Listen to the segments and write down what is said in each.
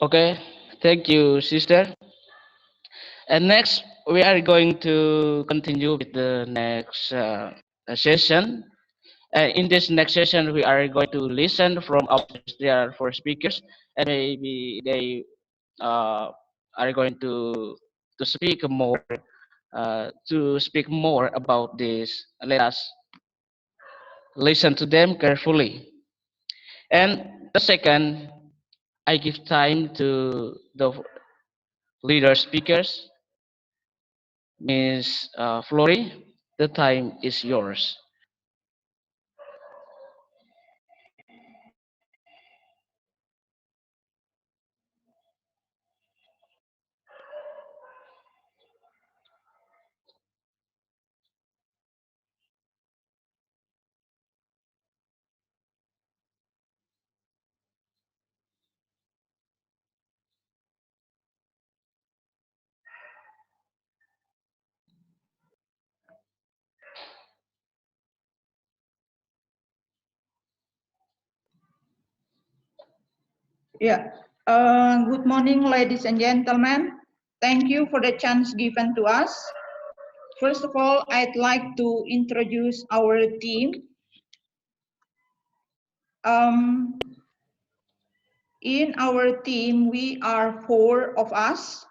Okay, thank you, sister. And next, we are going to continue with the next session. In this next session, we are going to listen from our speakers. There are four speakers, and maybe they uh, are going to speak more about this. Let us listen to them carefully. And the second, I give time to the leader speakers, Miss Flory. The time is yours. Yeah. Good morning, ladies and gentlemen. Thank you for the chance given to us. First of all, I'd like to introduce our team. Um, in our team, we are 4 of us.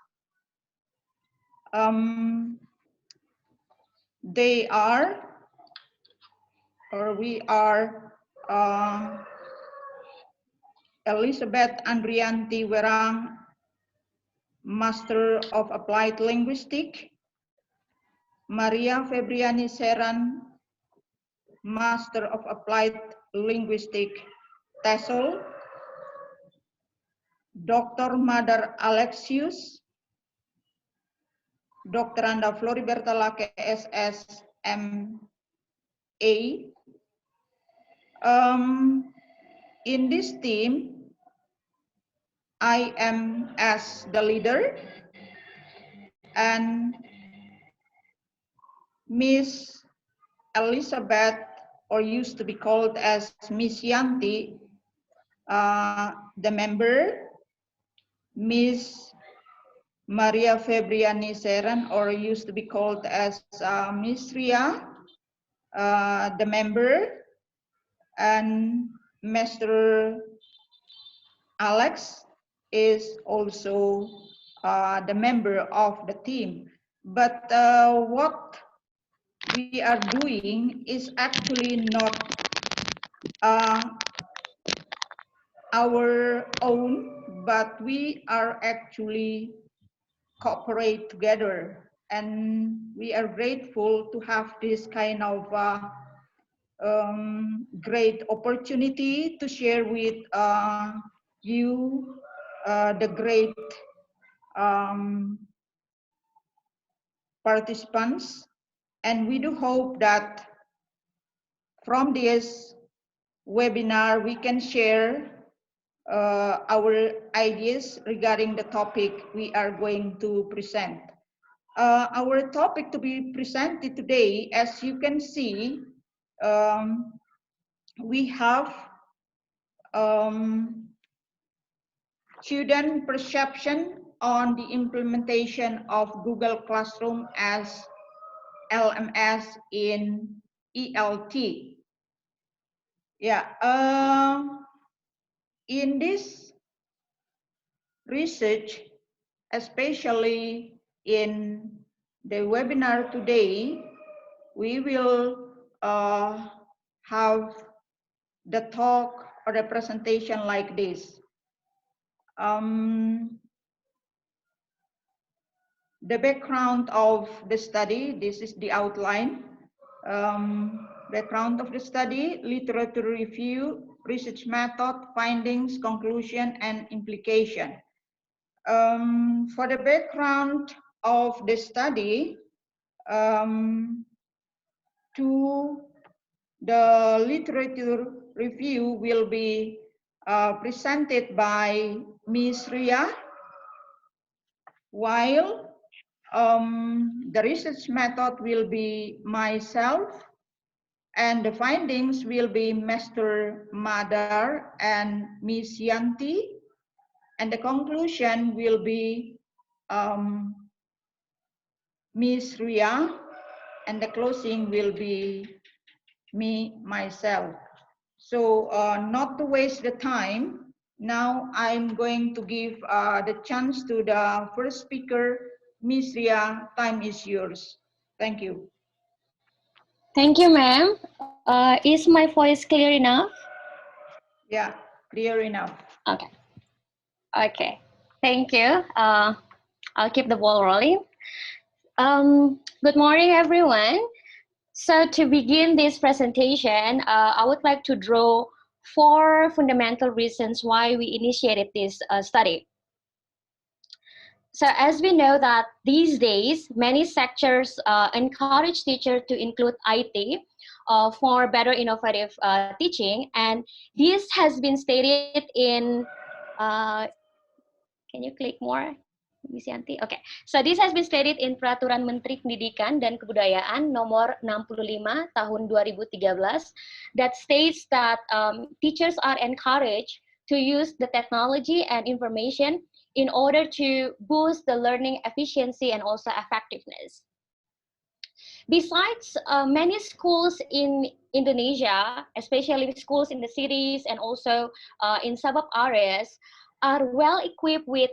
They are, or we are, Elizabeth Andrianti Werang, Master of Applied Linguistics, Maria Febriani Seran, Master of Applied Linguistics, TESOL, Dr. Madar Alexius, Dr. Anda Floriberta Lake SS MA. In this team, I am as the leader, and Miss Elizabeth, or used to be called as Miss Yanti, the member, Miss Maria Febriani Seran, or used to be called as Miss Ria, the member, and Mr. Alex is also the member of the team. But what we are doing is actually not our own, but we are actually cooperate together, and we are grateful to have this kind of great opportunity to share with you the great participants, and we do hope that from this webinar we can share our ideas regarding the topic we are going to present. Our topic to be presented today, as you can see, we have student perception on the implementation of Google Classroom as LMS in ELT. Yeah, in this research, especially in the webinar today, we will have the talk or the presentation like this. The background of the study, this is the outline. Background of the study, literature review, research method, findings, conclusion, and implication. For the background of the study, the literature review will be presented by Ms. Ria, while the research method will be myself, and the findings will be Mr. Madar and Ms. Yanti. And the conclusion will be Miss Ria, and the closing will be me, myself. So not to waste the time, now I'm going to give the chance to the first speaker, Miss Ria. Time is yours. Thank you. Thank you, ma'am. Is my voice clear enough? Yeah, clear enough. Okay. Okay. Thank you. I'll keep the ball rolling. Good morning, everyone. So to begin this presentation, I would like to draw four fundamental reasons why we initiated this study. So as we know that these days, many sectors encourage teachers to include IT for better innovative teaching. And this has been stated in, can you click more? Miss Yanti? Okay, so this has been stated in Peraturan Menteri Pendidikan dan Kebudayaan nomor 65 tahun 2013 that states that teachers are encouraged to use the technology and information in order to boost the learning efficiency and also effectiveness. Besides, many schools in Indonesia, especially schools in the cities and also in suburb areas, are well equipped with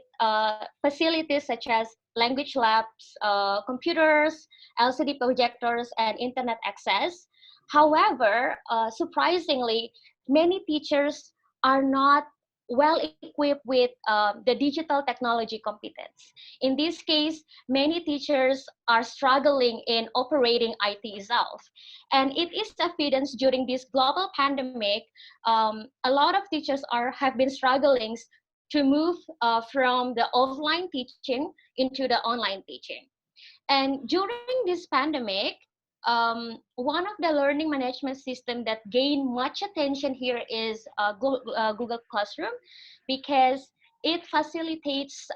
facilities such as language labs, computers, LCD projectors, and internet access. However, surprisingly, many teachers are not well equipped with the digital technology competence. In this case, many teachers are struggling in operating IT itself. And it is evidence during this global pandemic, a lot of teachers have been struggling to move from the offline teaching into the online teaching. And during this pandemic, one of the learning management system that gained much attention here is Google Classroom, because it facilitates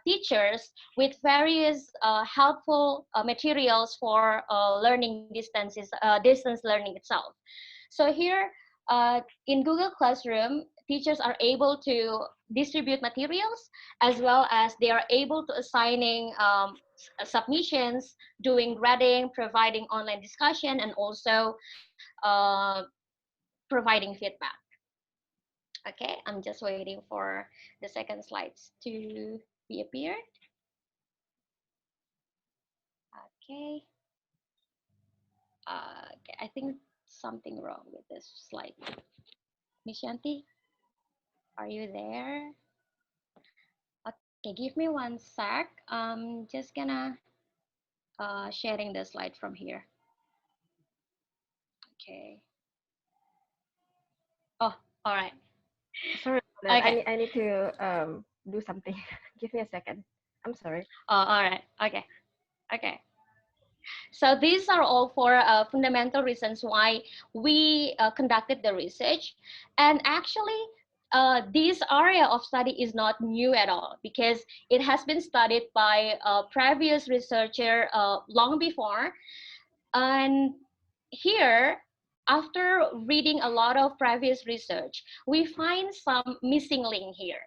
teachers with various helpful materials for learning distance learning itself. So here in Google Classroom, teachers are able to distribute materials, as well as they are able to assigning submissions, doing grading, providing online discussion, and also providing feedback. Okay, I'm just waiting for the second slides to be appeared. Okay. Okay, I think something wrong with this slide. Miss Shanti, are you there? Okay, give me one sec. I'm just gonna sharing the slide from here. Okay. Oh, all right. Sorry, Okay. I need to do something. Give me a second. I'm sorry. Oh, all right. Okay. Okay. So these are all four fundamental reasons why we conducted the research. And actually, this area of study is not new at all, because it has been studied by a previous researcher long before. And here, after reading a lot of previous research, we find some missing link here.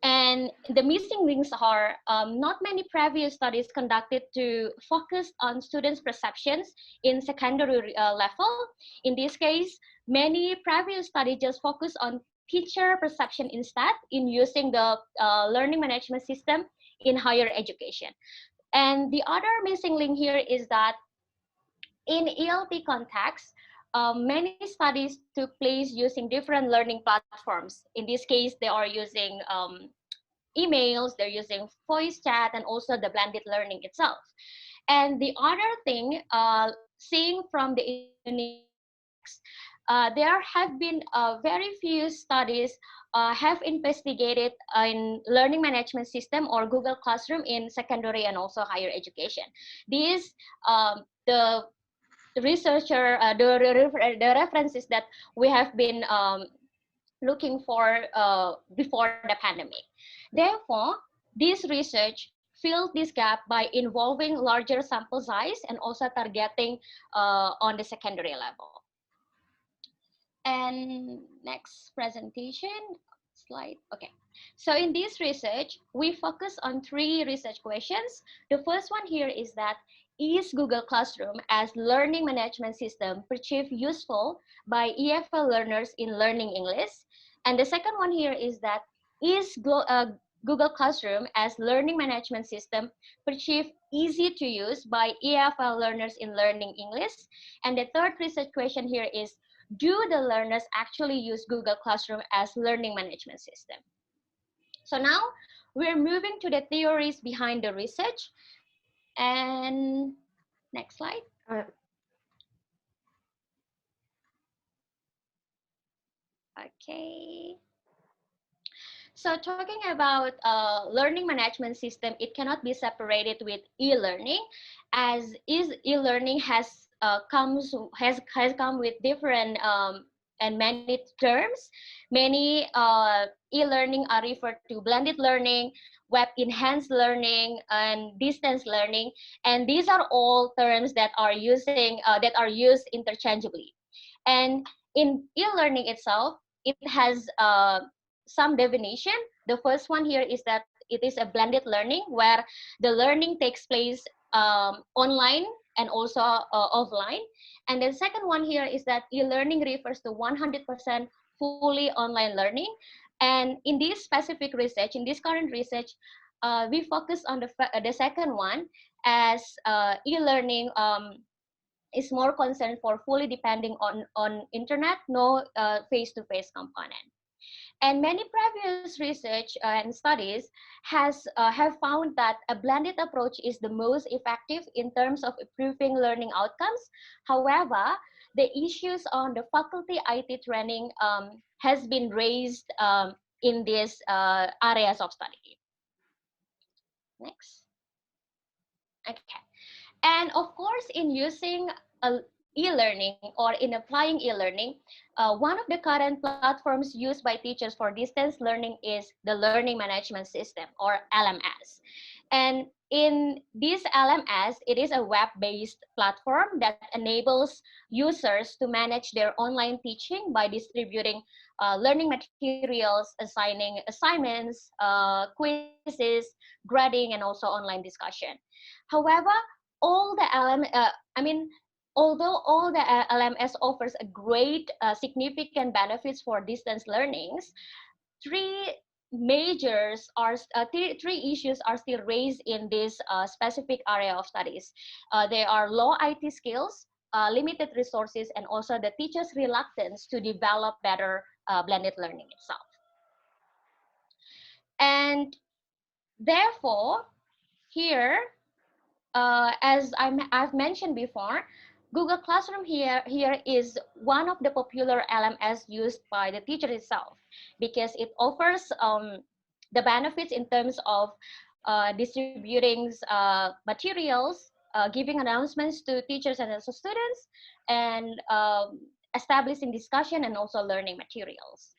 And the missing links are not many previous studies conducted to focus on students' perceptions in secondary level. In this case, many previous studies just focus on teacher perception instead in using the learning management system in higher education. And the other missing link here is that in ELT context, many studies took place using different learning platforms. In this case, they are using emails, they're using voice chat, and also the blended learning itself. And the other thing, seeing from the Indonesian context, there have been very few studies have investigated in learning management system or Google Classroom in secondary and also higher education. These the researcher, the references that we have been looking for before the pandemic. Therefore, this research filled this gap by involving larger sample size and also targeting on the secondary level. And next presentation, slide. Okay. So in this research, we focus on 3 research questions. The first one here is that, is Google Classroom as learning management system perceived useful by EFL learners in learning English? And the second one here is that, is Google Classroom as learning management system perceived easy to use by EFL learners in learning English? And the third research question here is, do the learners actually use Google Classroom as learning management system? So now we're moving to the theories behind the research. And next slide. Okay. So talking about learning management system, it cannot be separated with e-learning, as e-learning has come with different and many terms. Many e-learning are referred to blended learning, web enhanced learning, and distance learning, and these are all terms that are used interchangeably. And in e-learning itself, it has some definition. The first one here is that it is a blended learning where the learning takes place online and also offline. And the second one here is that e-learning refers to 100% fully online learning. And in this specific research, in this current research, we focus on the second one, as e-learning is more concerned for fully depending on internet, no face-to-face component. And many previous research and studies have found that a blended approach is the most effective in terms of improving learning outcomes. However, the issues on the faculty IT training has been raised in these areas of study. Next. Okay. And of course, in using e-learning or in applying e-learning, one of the current platforms used by teachers for distance learning is the Learning Management System, or LMS. And in this LMS, it is a web-based platform that enables users to manage their online teaching by distributing learning materials, assigning assignments, quizzes, grading, and also online discussion. However, all the although all the LMS offers a great significant benefits for distance learnings, three three issues are still raised in this specific area of studies. There are low IT skills, limited resources, and also the teacher's reluctance to develop better blended learning itself. And therefore, here, as I've mentioned before, Google Classroom here is one of the popular LMS used by the teacher itself, because it offers the benefits in terms of distributing materials, giving announcements to teachers and also students, and establishing discussion and also learning materials.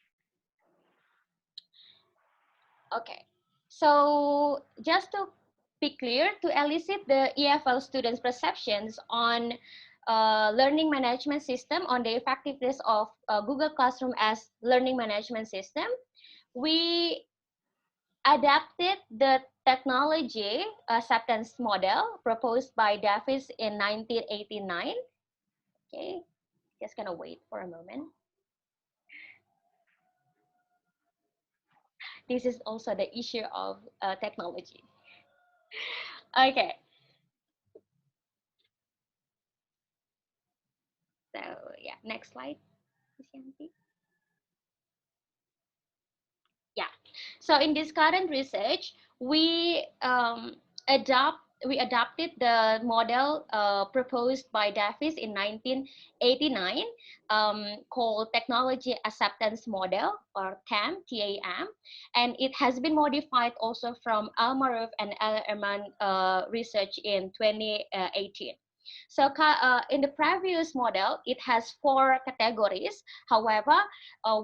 Okay, so just to be clear, to elicit the EFL students' perceptions on learning management system, on the effectiveness of Google Classroom as learning management system, we adapted the technology acceptance model proposed by Davis in 1989. Okay, just gonna wait for a moment. This is also the issue of technology. Okay. So yeah, next slide. Yeah. So in this current research, we adopted the model proposed by Davis in 1989, called Technology Acceptance Model, or TAM, and it has been modified also from Almaroof and Ellerman research in 2018. So in the previous model, it has 4 categories. However,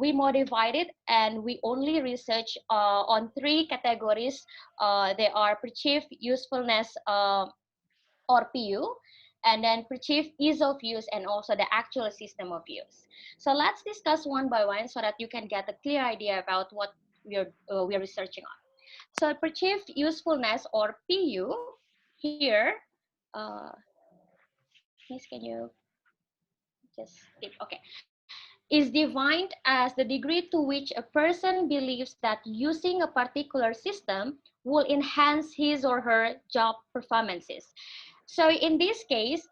we modified it and we only research on 3 categories. They are perceived usefulness, or PU, and then perceived ease of use, and also the actual system of use. So let's discuss one by one so that you can get a clear idea about we are researching on. So perceived usefulness, or PU, here, uh, Miss, can you just skip? Okay, is defined as the degree to which a person believes that using a particular system will enhance his or her job performances. So in this case,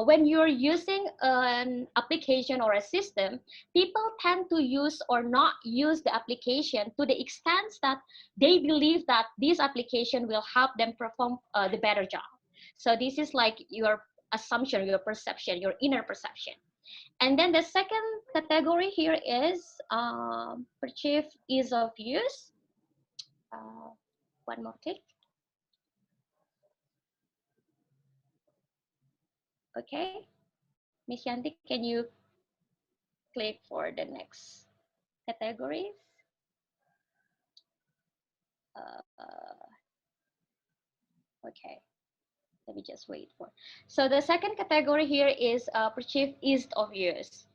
when you're using an application or a system, people tend to use or not use the application to the extent that they believe that this application will help them perform the better job. So this is like your assumption, your perception, your inner perception. And then the second category here is perceived ease of use. Uh, one more click. Okay, Miss Yanti, can you click for the next categories? Uh, okay, let me just wait for. So the second category here is perceived ease of use.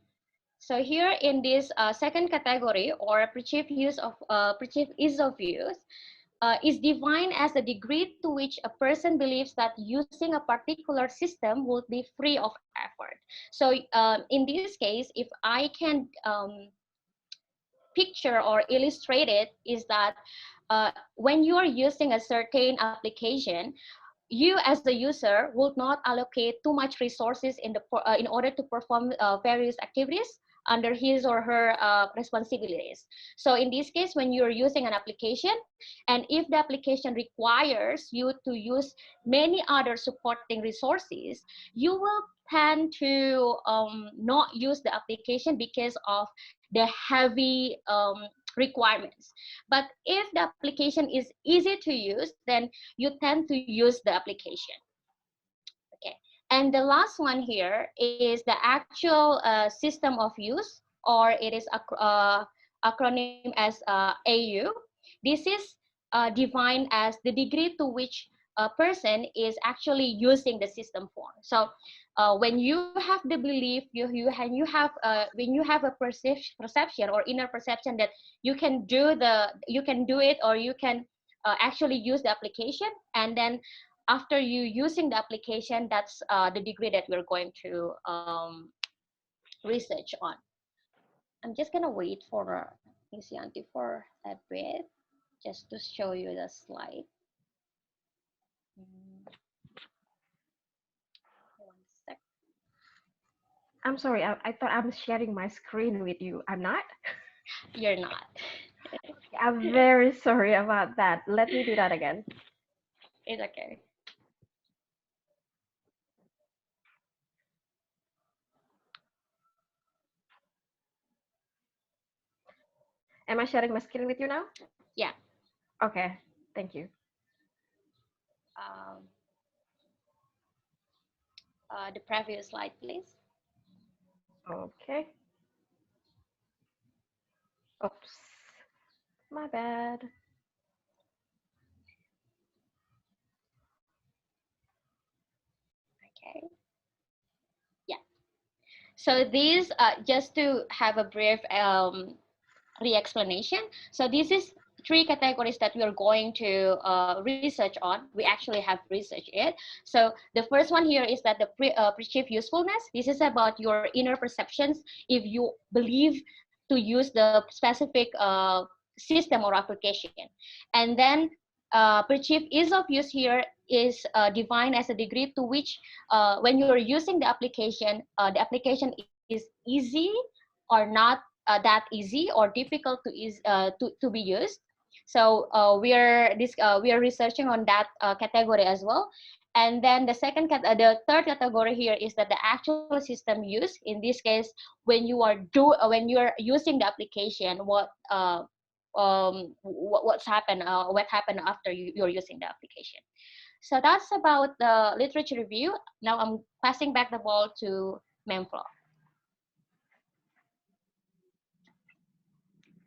So here in this second category, or perceived ease of use, is defined as the degree to which a person believes that using a particular system will be free of effort. So in this case, if I can picture or illustrate it, is that when you are using a certain application, you as the user will not allocate too much resources in order to perform various activities under his or her responsibilities. So in this case, when you're using an application, and if the application requires you to use many other supporting resources, you will tend to not use the application because of the heavy requirements. But if the application is easy to use, then you tend to use the application. Okay, and the last one here is the actual system of use, or it is acronym as AU. This is defined as the degree to which a person is actually using the system for. So when you have the belief, when you have a perception or inner perception that you can do it, or you can actually use the application, and then after you using the application, that's the degree that we're going to research on. I'm just gonna wait for Miss Yanti for a bit, just to show you the slide. One sec. I'm sorry, I thought I'm sharing my screen with you. I'm not? You're not. I'm very sorry about that. Let me do that again. It's okay. Am I sharing my screen with you now? Yeah. Okay, thank you. Um, the previous slide, please. Okay. Oops, my bad. Okay. Yeah. So these, just to have a brief re-explanation. So this is three categories that we are going to research on. We actually have researched it. So the first one here is that the perceived usefulness. This is about your inner perceptions. If you believe to use the specific system or application. And then perceived ease of use here is defined as a degree to which when you're using the application is easy or not that easy or difficult to be used. So we are researching on that category as well. And then the third category here is that the actual system use. In this case, when you're using the application, what happened after you're using the application. So that's about the literature review. Now I'm passing back the ball to Memflo.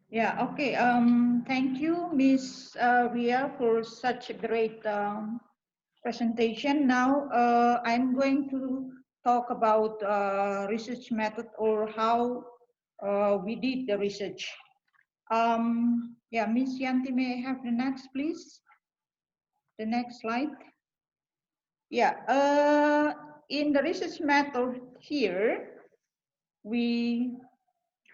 Yeah, okay. Thank you, Miss Ria, for such a great presentation. Now, I'm going to talk about research method, or how we did the research. Yeah, Miss Yanti, may I have the next, please? The next slide. Yeah, in the research method here, we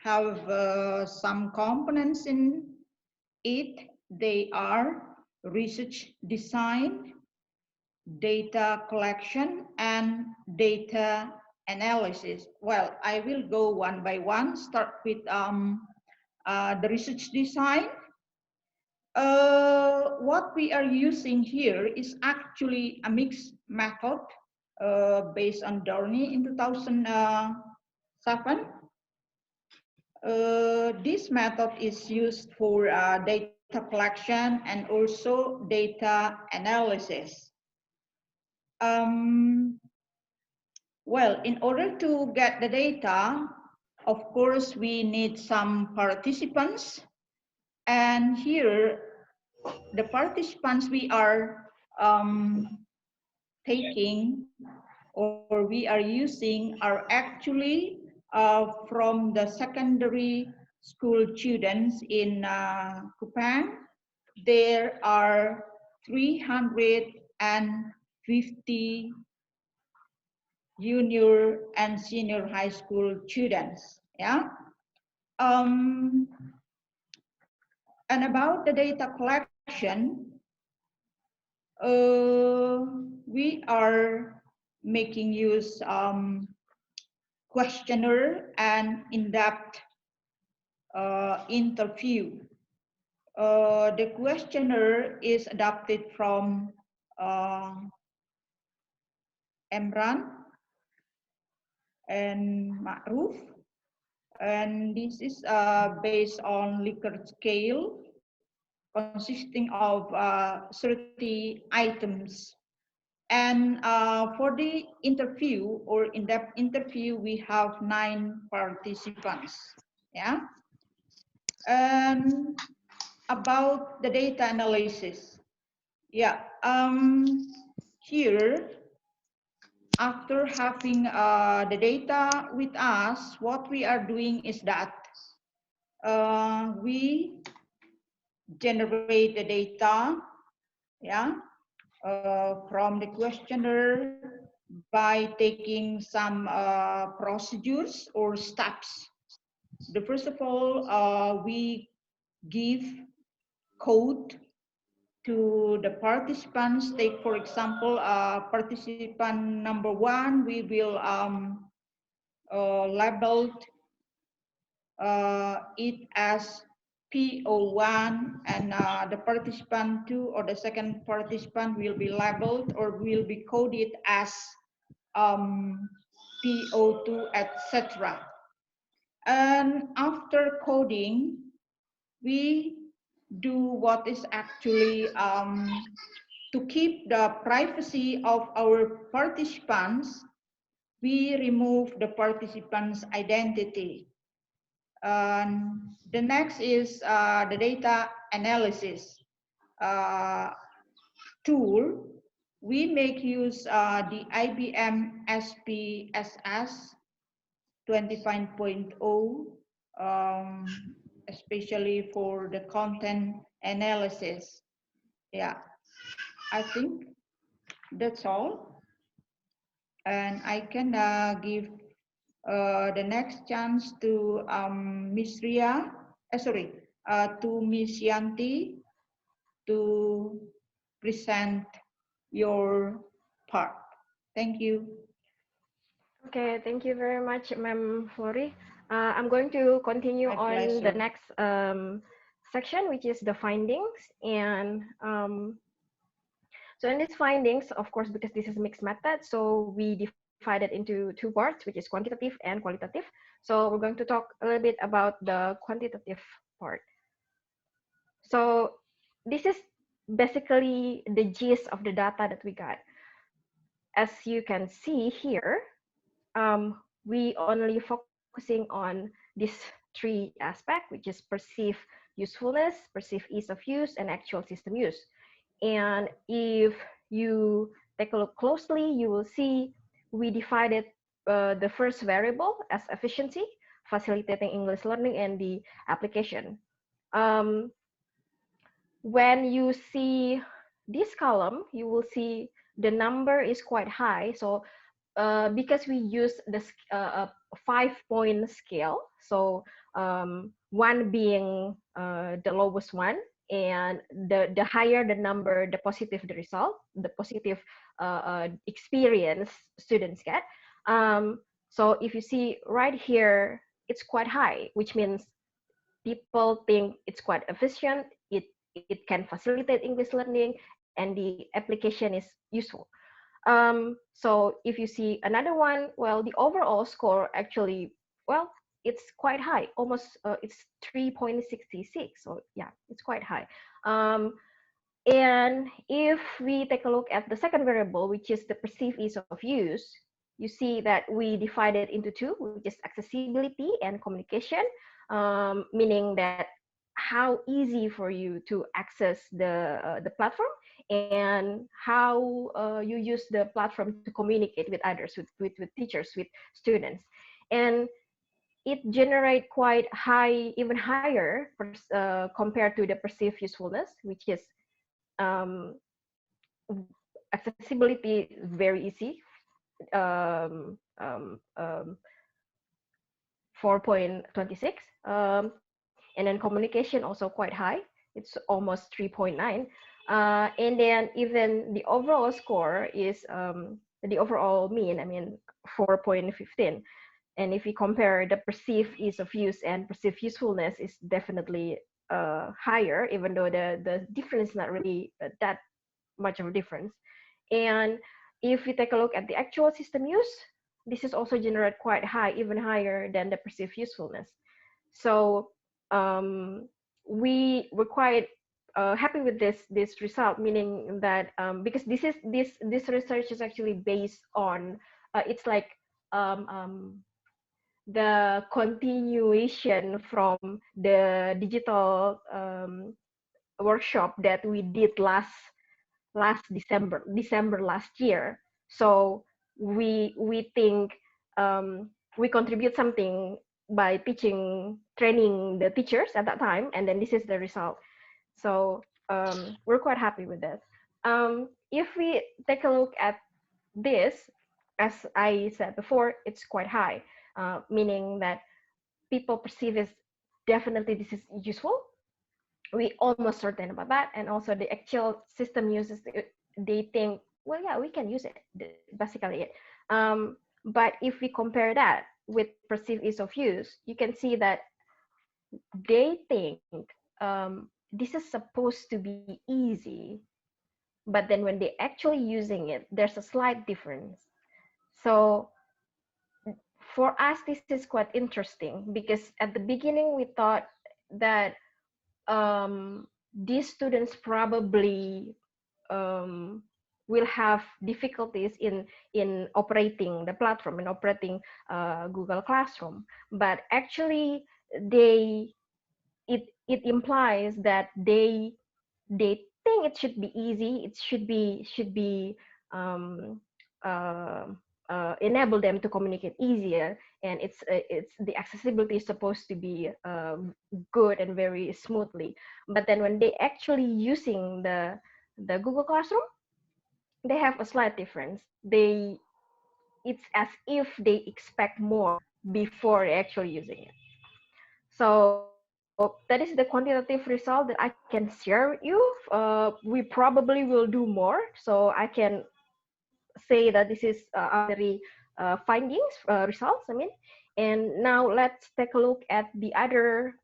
have some components in it. They are research design, data collection, and data analysis. Well, I will go one by one. Start with the research design. What we are using here is actually a mixed method based on Dorney in 2007. This method is used for data collection and also data analysis. Um, well, in order to get the data, of course, we need some participants. And here, the participants we are taking or we are using are actually from the secondary school students in Kupang. There are 350 junior and senior high school students. Yeah. Um, and about the data collection, we are making use questionnaire and in-depth interview. The questionnaire is adapted from Emran and Ma'ruf, and this is based on Likert scale consisting of 30 items. And for the interview or in-depth interview, we have 9 participants. Yeah. And about the data analysis. Yeah. Here, after having the data with us, what we are doing is that we generate the data, yeah, from the questionnaire by taking some procedures or steps. First of all, we give code to the participants. Take, for example, participant number 1, we will label it as PO1, and the participant 2 or the second participant will be labeled or will be coded as PO2, etc. And after coding, we do what is actually to keep the privacy of our participants, we remove the participant's identity. The next is the data analysis tool. We make use the IBM SPSS 25.0, especially for the content analysis. Yeah, I think that's all. And I can give the next chance to Miss Ria, to Miss Yanti to present your part. Thank you. Okay, thank you very much, Ma'am Flori. I'm going to continue My on pleasure. the next section, which is the findings. And so in these findings, of course, because this is a mixed method, so we divided into 2 parts, which is quantitative and qualitative. So we're going to talk a little bit about the quantitative part. So this is basically the gist of the data that we got. As you can see here, we only focusing on these 3 aspects, which is perceived usefulness, perceived ease of use, and actual system use. And if you take a look closely, you will see we divided the first variable as efficiency, facilitating English learning, and the application. Um, when you see this column, you will see the number is quite high. So because we use the 5-point scale, so one being the lowest one, and the higher the number, the positive the result, the positive experience students get. So if you see right here, it's quite high, which means people think it's quite efficient. It can facilitate English learning, and the application is useful. So if you see another one, well, the overall score actually, well, it's quite high, almost it's 3.66. So yeah, it's quite high. And if we take a look at the second variable, which is the perceived ease of use, you see that we divide it into two, which is accessibility and communication, meaning that how easy for you to access the platform, and how you use the platform to communicate with others, with teachers, with students. And it generate quite high, even higher, compared to the perceived usefulness, which is um, accessibility very easy, um, um, um, 4.26, and then communication also quite high, it's almost 3.9, and then even the overall score is the overall mean, I mean 4.15. And if we compare the perceived ease of use and perceived usefulness, is definitely higher, even though the difference is not really that much of a difference. And if we take a look at the actual system use, this is also generate quite high, even higher than the perceived usefulness. So um, we were quite happy with this result, meaning that because this research is actually based on it's like um, um, the continuation from the digital workshop that we did last December last year. So we think we contribute something by training the teachers at that time, and then this is the result. So we're quite happy with that. If we take a look at this, as I said before, it's quite high, meaning that people perceive as definitely this is useful. We almost certain about that. And also the actual system uses, they think, well, yeah, we can use it, basically it. But if we compare that with perceived ease of use, you can see that they think this is supposed to be easy, but then when they actually using it, there's a slight difference. So for us, this is quite interesting, because at the beginning we thought that these students probably will have difficulties in operating the platform and operating Google Classroom. But actually, it implies that they think it should be easy. It should be um, uh, enable them to communicate easier, and it's the accessibility is supposed to be good and very smoothly. But then when they actually using the Google Classroom, they have a slight difference. It's as if they expect more before actually using it. So that is the quantitative result that I can share with you. We probably will do more, so I can say that this is preliminary findings, results, I mean. And now let's take a look at the other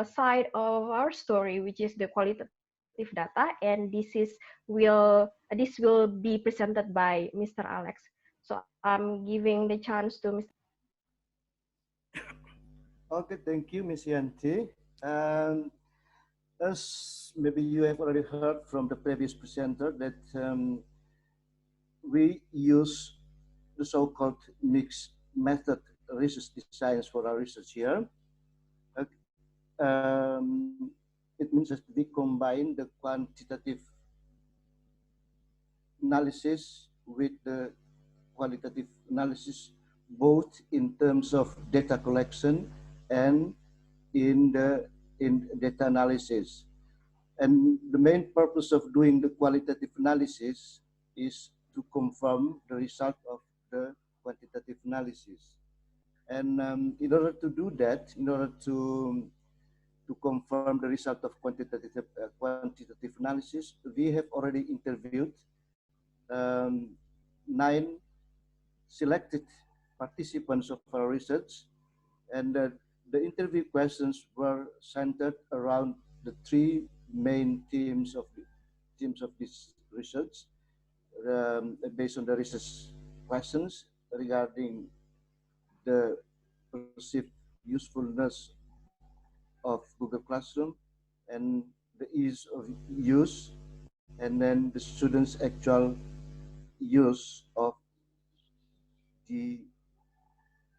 side of our story, which is the qualitative data. And this will be presented by Mr. Alex. So I'm giving the chance to Mr. Okay, thank you, Ms. Yanti. And as maybe you have already heard from the previous presenter that we use the so-called mixed method research designs for our research here. It means that we combine the quantitative analysis with the qualitative analysis, both in terms of data collection and in the in data analysis. And the main purpose of doing the qualitative analysis is to confirm the result of the quantitative analysis. And in order to do that, in order to confirm the result of quantitative analysis, we have already interviewed um, 9 selected participants of our research, and the interview questions were centered around the 3 main themes of this research, based on the research questions regarding the perceived usefulness of Google Classroom, and the ease of use, and then the students' actual use of the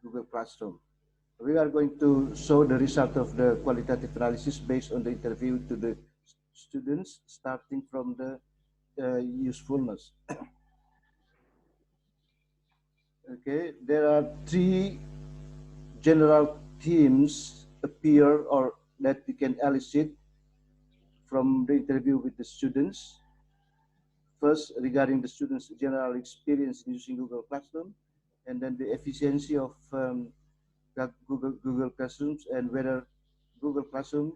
Google Classroom. We are going to show the result of the qualitative analysis based on the interview to the students, starting from the usefulness. Okay, there are 3 general themes appear or that we can elicit from the interview with the students. First, regarding the students' general experience in using Google Classroom, and then the efficiency of Google Classrooms, and whether Google Classroom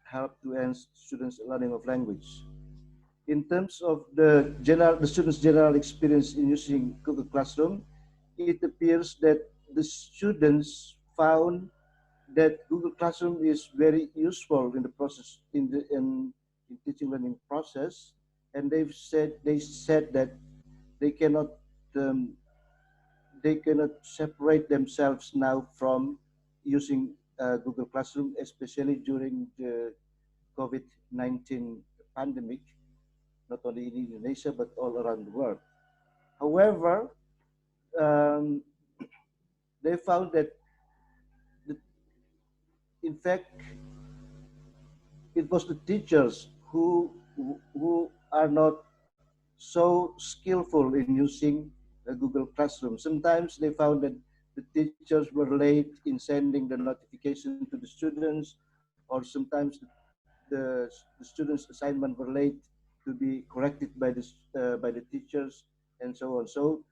help to enhance students' learning of language. In terms of the students' general experience in using Google Classroom, it appears that the students found that Google Classroom is very useful in the process in teaching learning process, and they said that they cannot um, separate themselves now from using Google Classroom, especially during the COVID-19 pandemic, not only in Indonesia but all around the world. However, um, they found that the, in fact it was the teachers who are not so skillful in using Google Classroom. Sometimes they found that the teachers were late in sending the notification to the students, or sometimes the students' assignment were late to be corrected by the teachers, and so on. So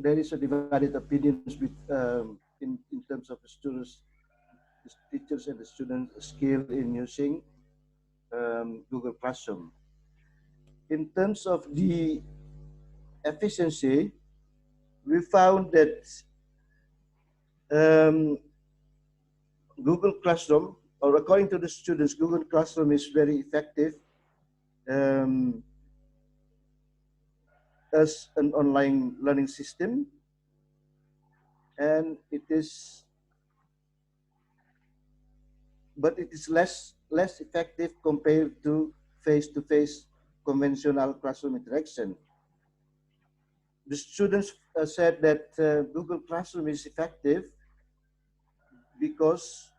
there is a divided opinions with in terms of the teachers and the students' skill in using Google Classroom. In terms of the efficiency, we found that um, Google Classroom, or according to the students, Google Classroom is very effective um, as an online learning system, and but it is less effective compared to face-to-face conventional classroom interaction. The students said that Google Classroom is effective because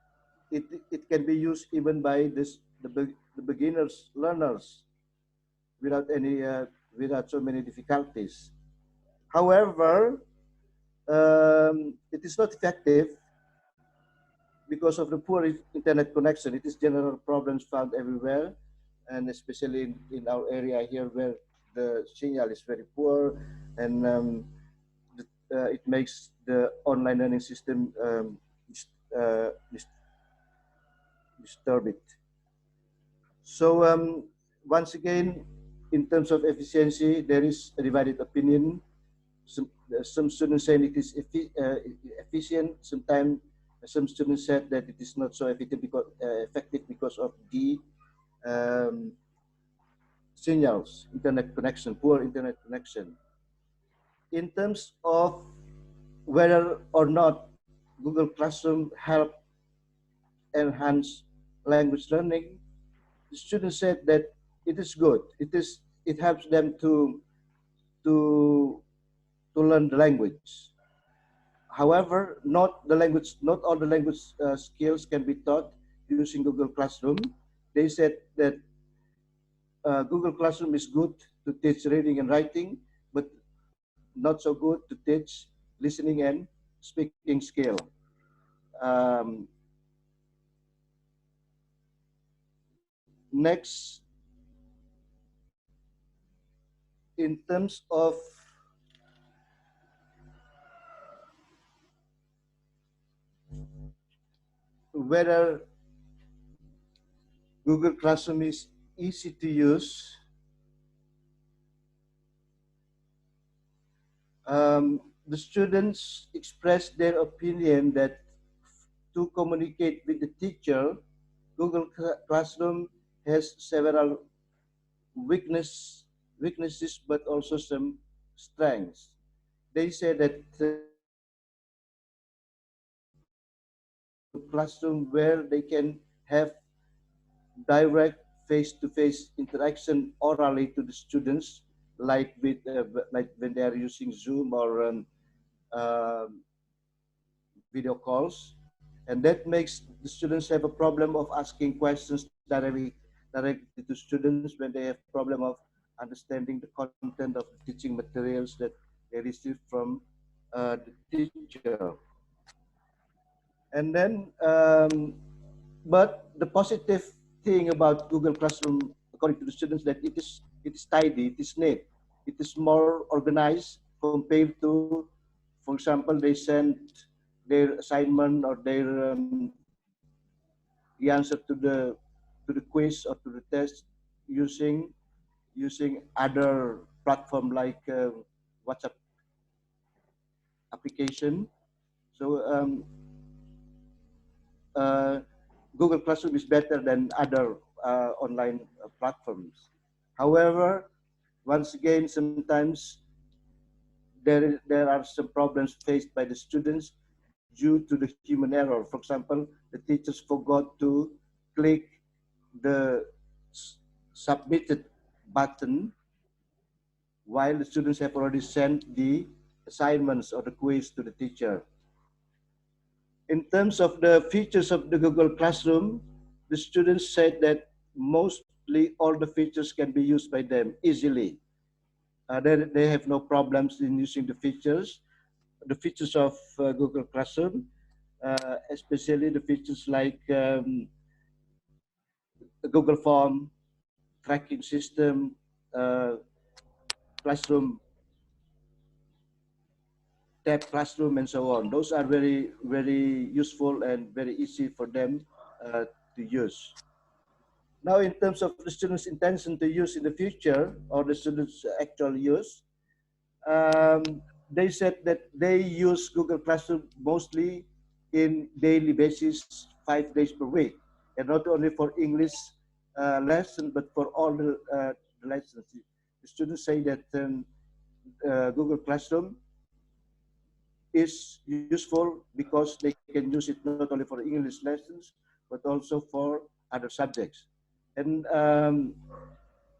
it can be used even by the beginners learners without without so many difficulties. However, it is not effective because of the poor internet connection. It is general problems found everywhere, and especially in our area here where the signal is very poor, and it makes the online learning system uh, disturbed. So once again, in terms of efficiency, there is a divided opinion. Some students say it is efficient. Sometimes some students said that it is not so effective because of the um, signals, internet connection, poor internet connection. In terms of whether or not Google Classroom help enhance language learning, the students said that it is good. It helps them to learn the language. However, not all the language skills can be taught using Google Classroom. They said that Google Classroom is good to teach reading and writing, but not so good to teach listening and speaking skill. Um, Next, in terms of whether Google Classroom is easy to use, the students expressed their opinion that to communicate with the teacher, Google Classroom has several weaknesses, but also some strengths. They say that classroom where they can have direct face-to-face interaction orally to the students, like with like when they are using Zoom or video calls, and that makes the students have a problem of asking questions directly to students when they have problem of understanding the content of the teaching materials that they receive from the teacher. And then, but the positive thing about Google Classroom, according to the students, that it is tidy, it is neat, it is more organized compared to, for example, they send their assignment or their the answer to the quiz or to the test using other platform like WhatsApp application. So uh, Google Classroom is better than other online platforms. However, once again, sometimes there are some problems faced by the students due to the human error. For example, the teachers forgot to click the submitted button while the students have already sent the assignments or the quiz to the teacher. In terms of the features of the Google Classroom, the students said that mostly all the features can be used by them easily. They have no problems in using the features of Google Classroom, especially the features like the Google Form, tracking system, uh, classroom, tab classroom, and so on. Those are very useful and very easy for them to use. Now, in terms of the students' intention to use in the future or the students' actual use, um, they said that they use Google Classroom mostly in daily basis, 5 days per week, and not only for English lesson, but for all the lessons. The students say that Google Classroom is useful because they can use it not only for English lessons, but also for other subjects. And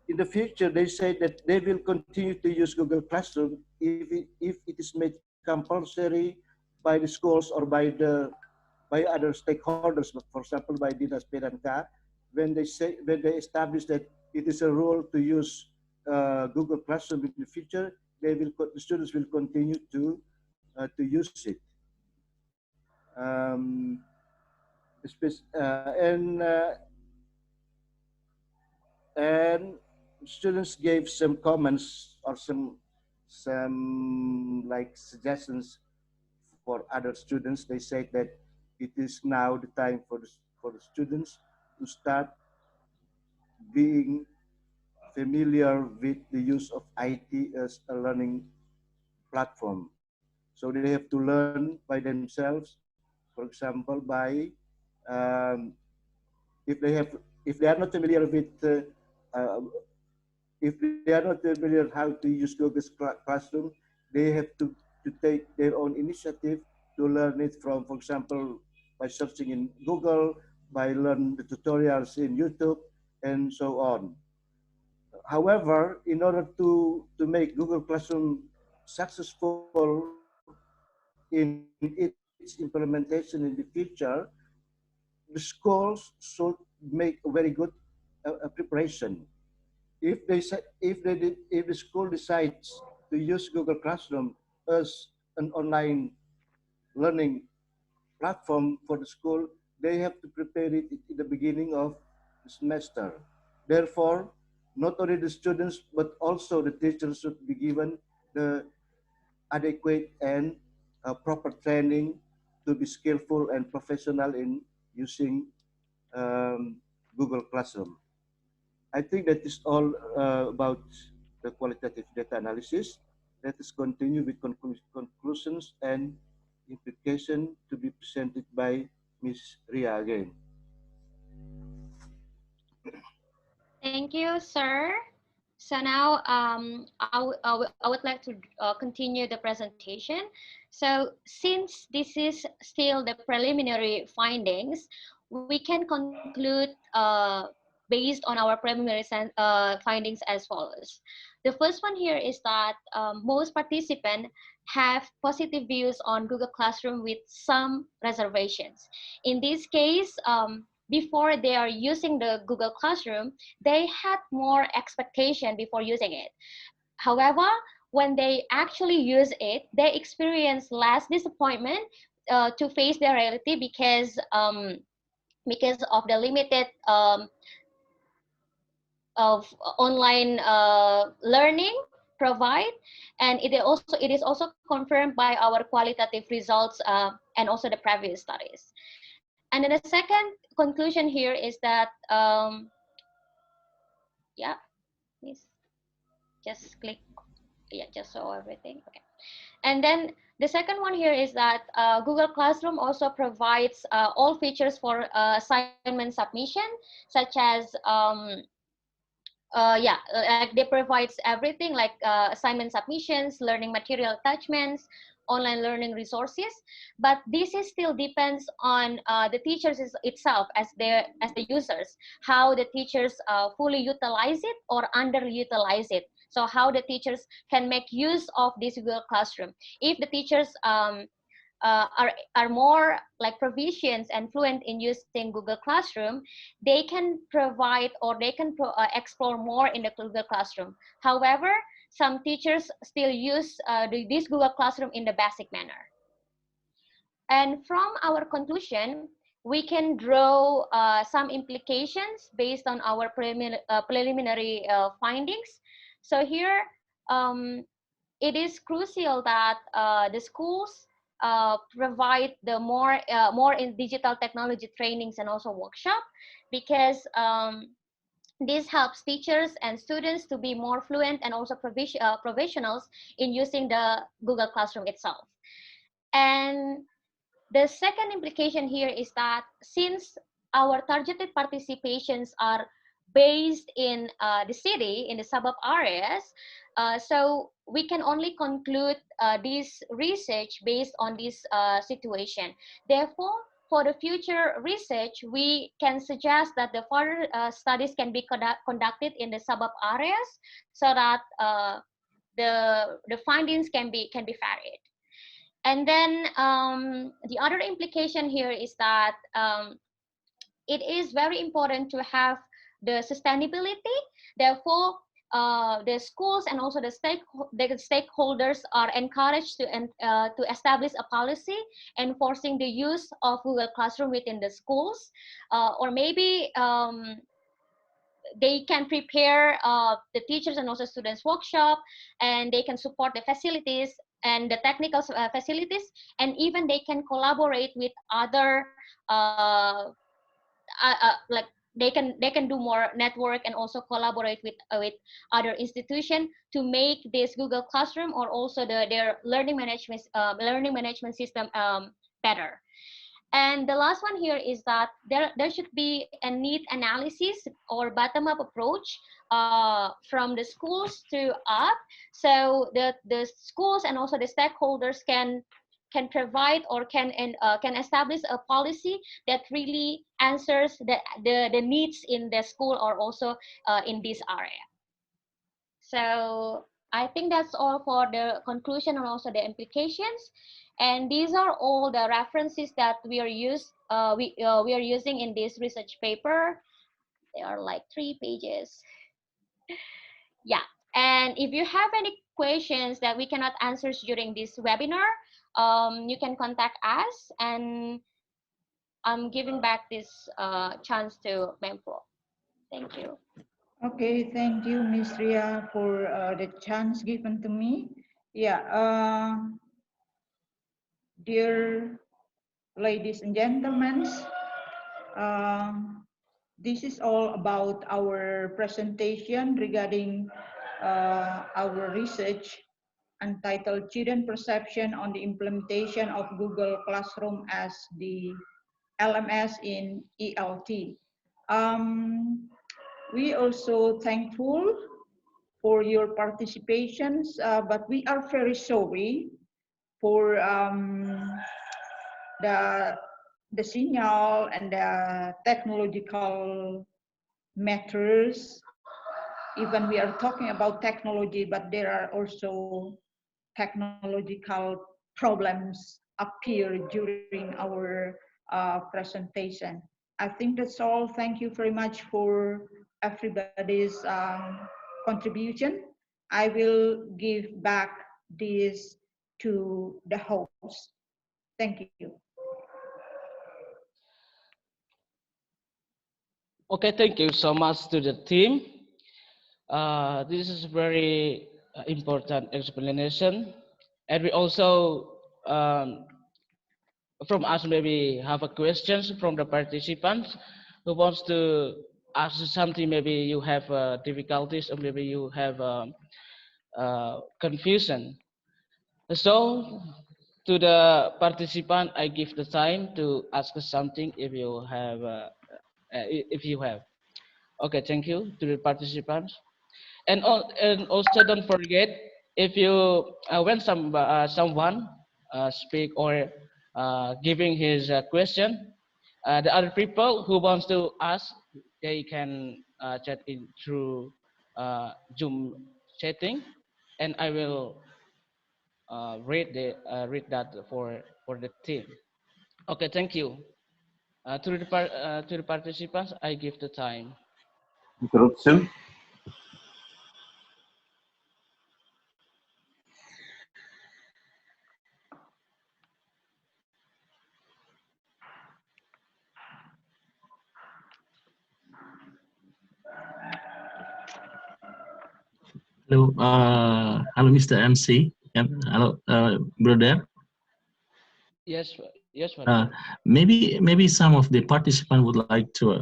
in the future, they say that they will continue to use Google Classroom if it is made compulsory by the schools or by other stakeholders, for example, by Dinas Peranka, when they establish that it is a rule to use Google Classroom in the future, the students will continue to use it. Um, and and students gave some comments or some like suggestions for other students. They said that it is now the time for the students to start being familiar with the use of IT as a learning platform. So they have to learn by themselves. For example, by um, if they have if they are not familiar with uh, if they are not familiar how to use Google Classroom, they have to take their own initiative to learn it from, for example, by searching in Google, by learning the tutorials in YouTube, and so on. However, in order to make Google Classroom successful in its implementation in the future, the schools should make a very good preparation. If the school decides to use Google Classroom as an online learning platform for the school, they have to prepare it in the beginning of the semester. Therefore, not only the students, but also the teachers should be given the adequate and proper training to be skillful and professional in using Google Classroom. I think that is all about the qualitative data analysis. Let us continue with conclusions and implication to be presented by Ms. Ria again. Thank you, sir. So now I would like to continue the presentation. So since this is still the preliminary findings, we can conclude based on our preliminary findings as follows. The first one here is that most participants have positive views on Google Classroom with some reservations. In this case, before they are using the Google Classroom, they had more expectation before using it. However, when they actually use it, they experience less disappointment to face their reality because of the limited of online learning provide, and it is also confirmed by our qualitative results and also the previous studies. And then the second conclusion here is that yeah, please just click, yeah, just show everything. Okay. And then the second one here is that Google Classroom also provides all features for assignment submission, such as yeah, like they provides everything like assignment submissions, learning material attachments, online learning resources. But this is still depends on the teachers itself as the users, how the teachers fully utilize it or underutilize it. So how the teachers can make use of this Google Classroom. If the teachers are more like proficient and fluent in using Google Classroom, they can provide or they can explore more in the Google Classroom. However, some teachers still use this Google Classroom in the basic manner. And from our conclusion, we can draw some implications based on our preliminary findings. So here, it is crucial that the schools provide the more in digital technology trainings and also workshop, because this helps teachers and students to be more fluent and also professionals in using the Google Classroom itself. And the second implication here is that since our targeted participations are based in the city, in the suburb areas, so we can only conclude this research based on this situation. Therefore, for the future research, we can suggest that the further studies can be conducted in the suburb areas, so that the findings can be varied. And then the other implication here is that it is very important to have the sustainability. Therefore, the schools and also the stakeholders are encouraged to establish a policy enforcing the use of Google Classroom within the schools, or maybe they can prepare the teachers and also students workshop, and they can support the facilities and the technical facilities, and even they can collaborate with other like they can do more network and also collaborate with other institutions to make this Google Classroom or also their learning management system better. And the last one here is that there should be a need analysis or bottom-up approach from the schools to up, so the schools and also the stakeholders can provide or can establish a policy that really answers the needs in the school or also in this area. So I think that's all for the conclusion and also the implications. And these are all the references that we are using in this research paper. They are like 3 pages. Yeah. And if you have any questions that we cannot answer during this webinar, you can contact us, and I'm giving back this chance to Memflo. Thank you. Okay, thank you, Ms. Ria, for the chance given to me. Yeah, dear ladies and gentlemen, this is all about our presentation regarding our research entitled Student Perception on the Implementation of Google Classroom as the LMS in ELT. We also thankful for your participations, but we are very sorry for the the signal and the technological matters. Even we are talking about technology, but there are also technological problems appear during our presentation. I think that's all. Thank you very much for everybody's contribution. I will give back this to the host. Thank you. Okay, thank you so much to the team. This is very important explanation, and we also from us maybe have a questions from the participants who wants to ask something. Maybe you have difficulties, or maybe you have confusion. So to the participant, I give the time to ask something if you have. If you have. Okay, thank you to the participants. And also don't forget, if you when someone speak or giving his question, the other people who wants to ask, they can chat in through Zoom chatting, and I will read that for the team. Okay, thank you. To the participants, I give the time. Interruption. Hello, hello, Mr. MC. Hello, brother. Yes, yes, Uh, Father. maybe some of the participants would like to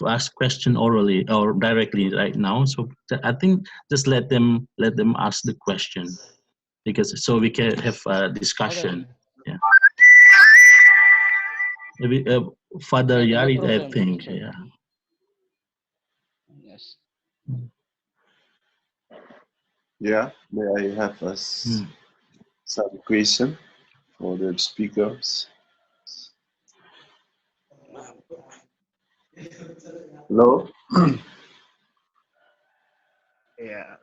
ask question orally or directly right now. So I think just let them ask the question, because so we can have a Okay, discussion. Yeah. Maybe Father okay, no Yari, I problem, think. sir. Yeah. Yes. Yeah, may I have some question for the speakers? Hello? Yeah.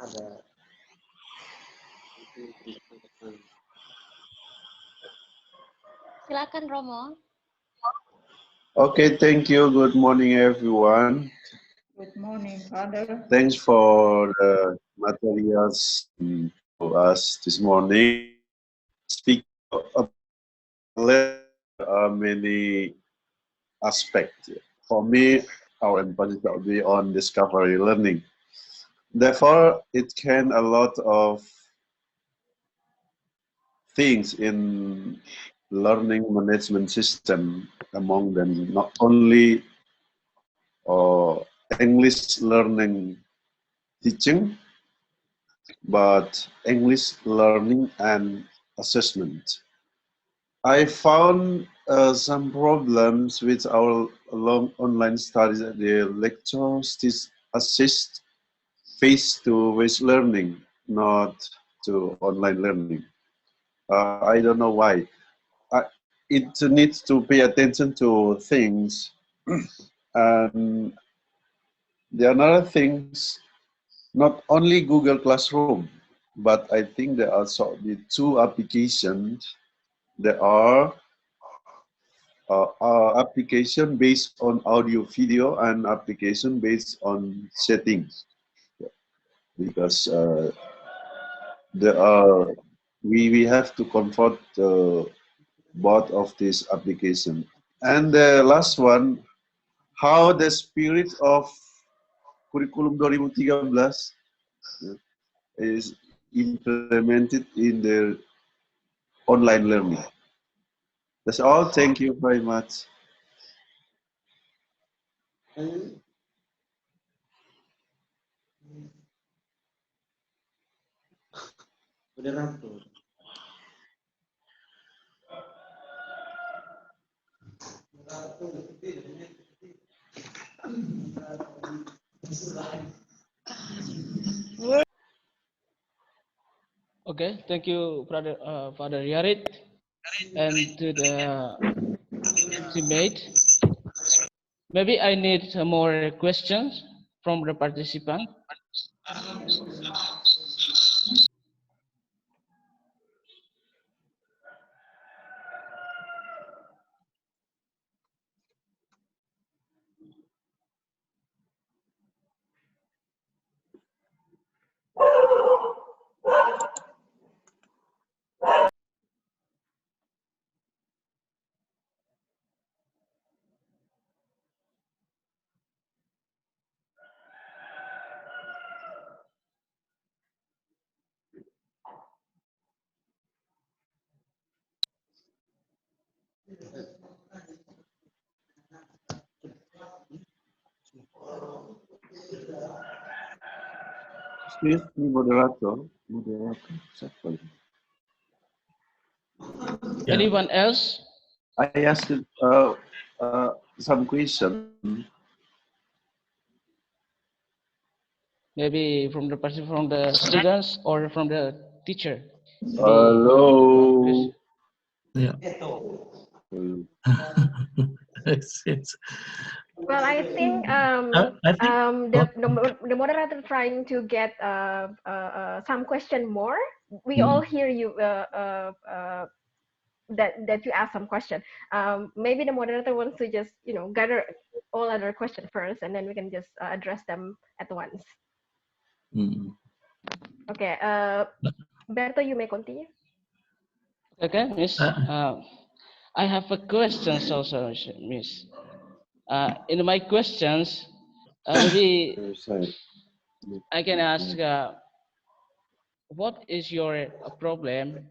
Ada. Silakan Romo. Okay, thank you. Good morning, everyone. Good morning, Father. Thanks for the materials to us this morning. Speak about many aspects. For me, our emphasis will be on discovery learning. Therefore, it can a lot of things in learning management system, among them not only English learning teaching, but English learning and assessment. I found some problems with our long online studies at the lectures assist face-to-face learning, not to online learning. I don't know why. It needs to pay attention to things. And the another things, not only Google Classroom, but I think there are also the two applications. There are application based on audio video and application based on settings, because there are we have to confront both of these applications. And the last one, how the spirit of Curriculum 2013 is implemented in the online learning. That's all. Thank you very much. Okay, thank you, Father Yarit, and to the teammate. Maybe I need some more questions from the participant. Excuse me, moderator. Siapa ini? Yeah. Anyone else? I asked some question. Maybe from the from the students or from the teacher. Hello. Yeah. It's Well, I think I think the moderator trying to get some question more. We all hear you that you ask some question. Maybe the moderator wants to just gather all other question first, and then we can just address them at once. Okay, Berto, you may continue. Okay, Miss. I have a questions also, Miss. In my questions, maybe I can ask, what is your problem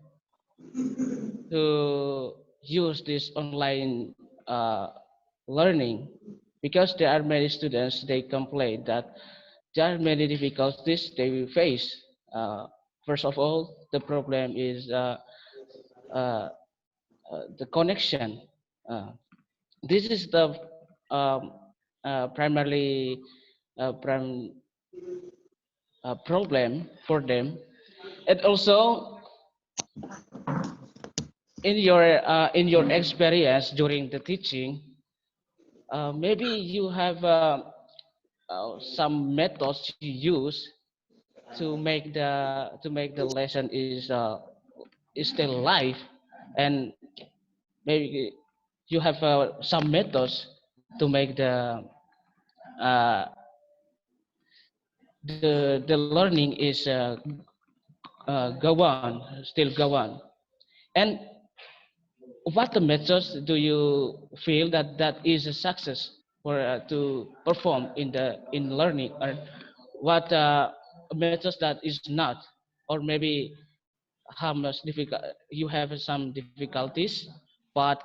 to use this online learning? Because there are many students, they complain that there are many difficulties they will face. First of all, the problem is the connection. This is the primarily problem for them, and also in your experience during the teaching, maybe you have some methods you use to make the lesson is still live, and maybe you have some methods to make uh, the learning is go on, still go on. And what the methods do you feel that is a success for to perform in learning, or what methods that is not, or maybe how much difficult you have some difficulties, but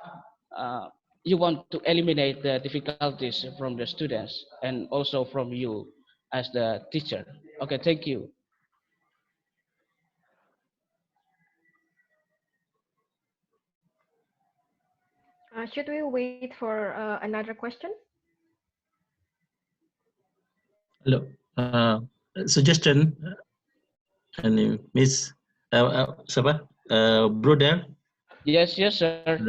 uh, you want to eliminate the difficulties from the students and also from you as the teacher. Okay, thank you. Should we wait for another question? Hello. Suggestion. And Miss siapa? Brother. Yes, yes, sir.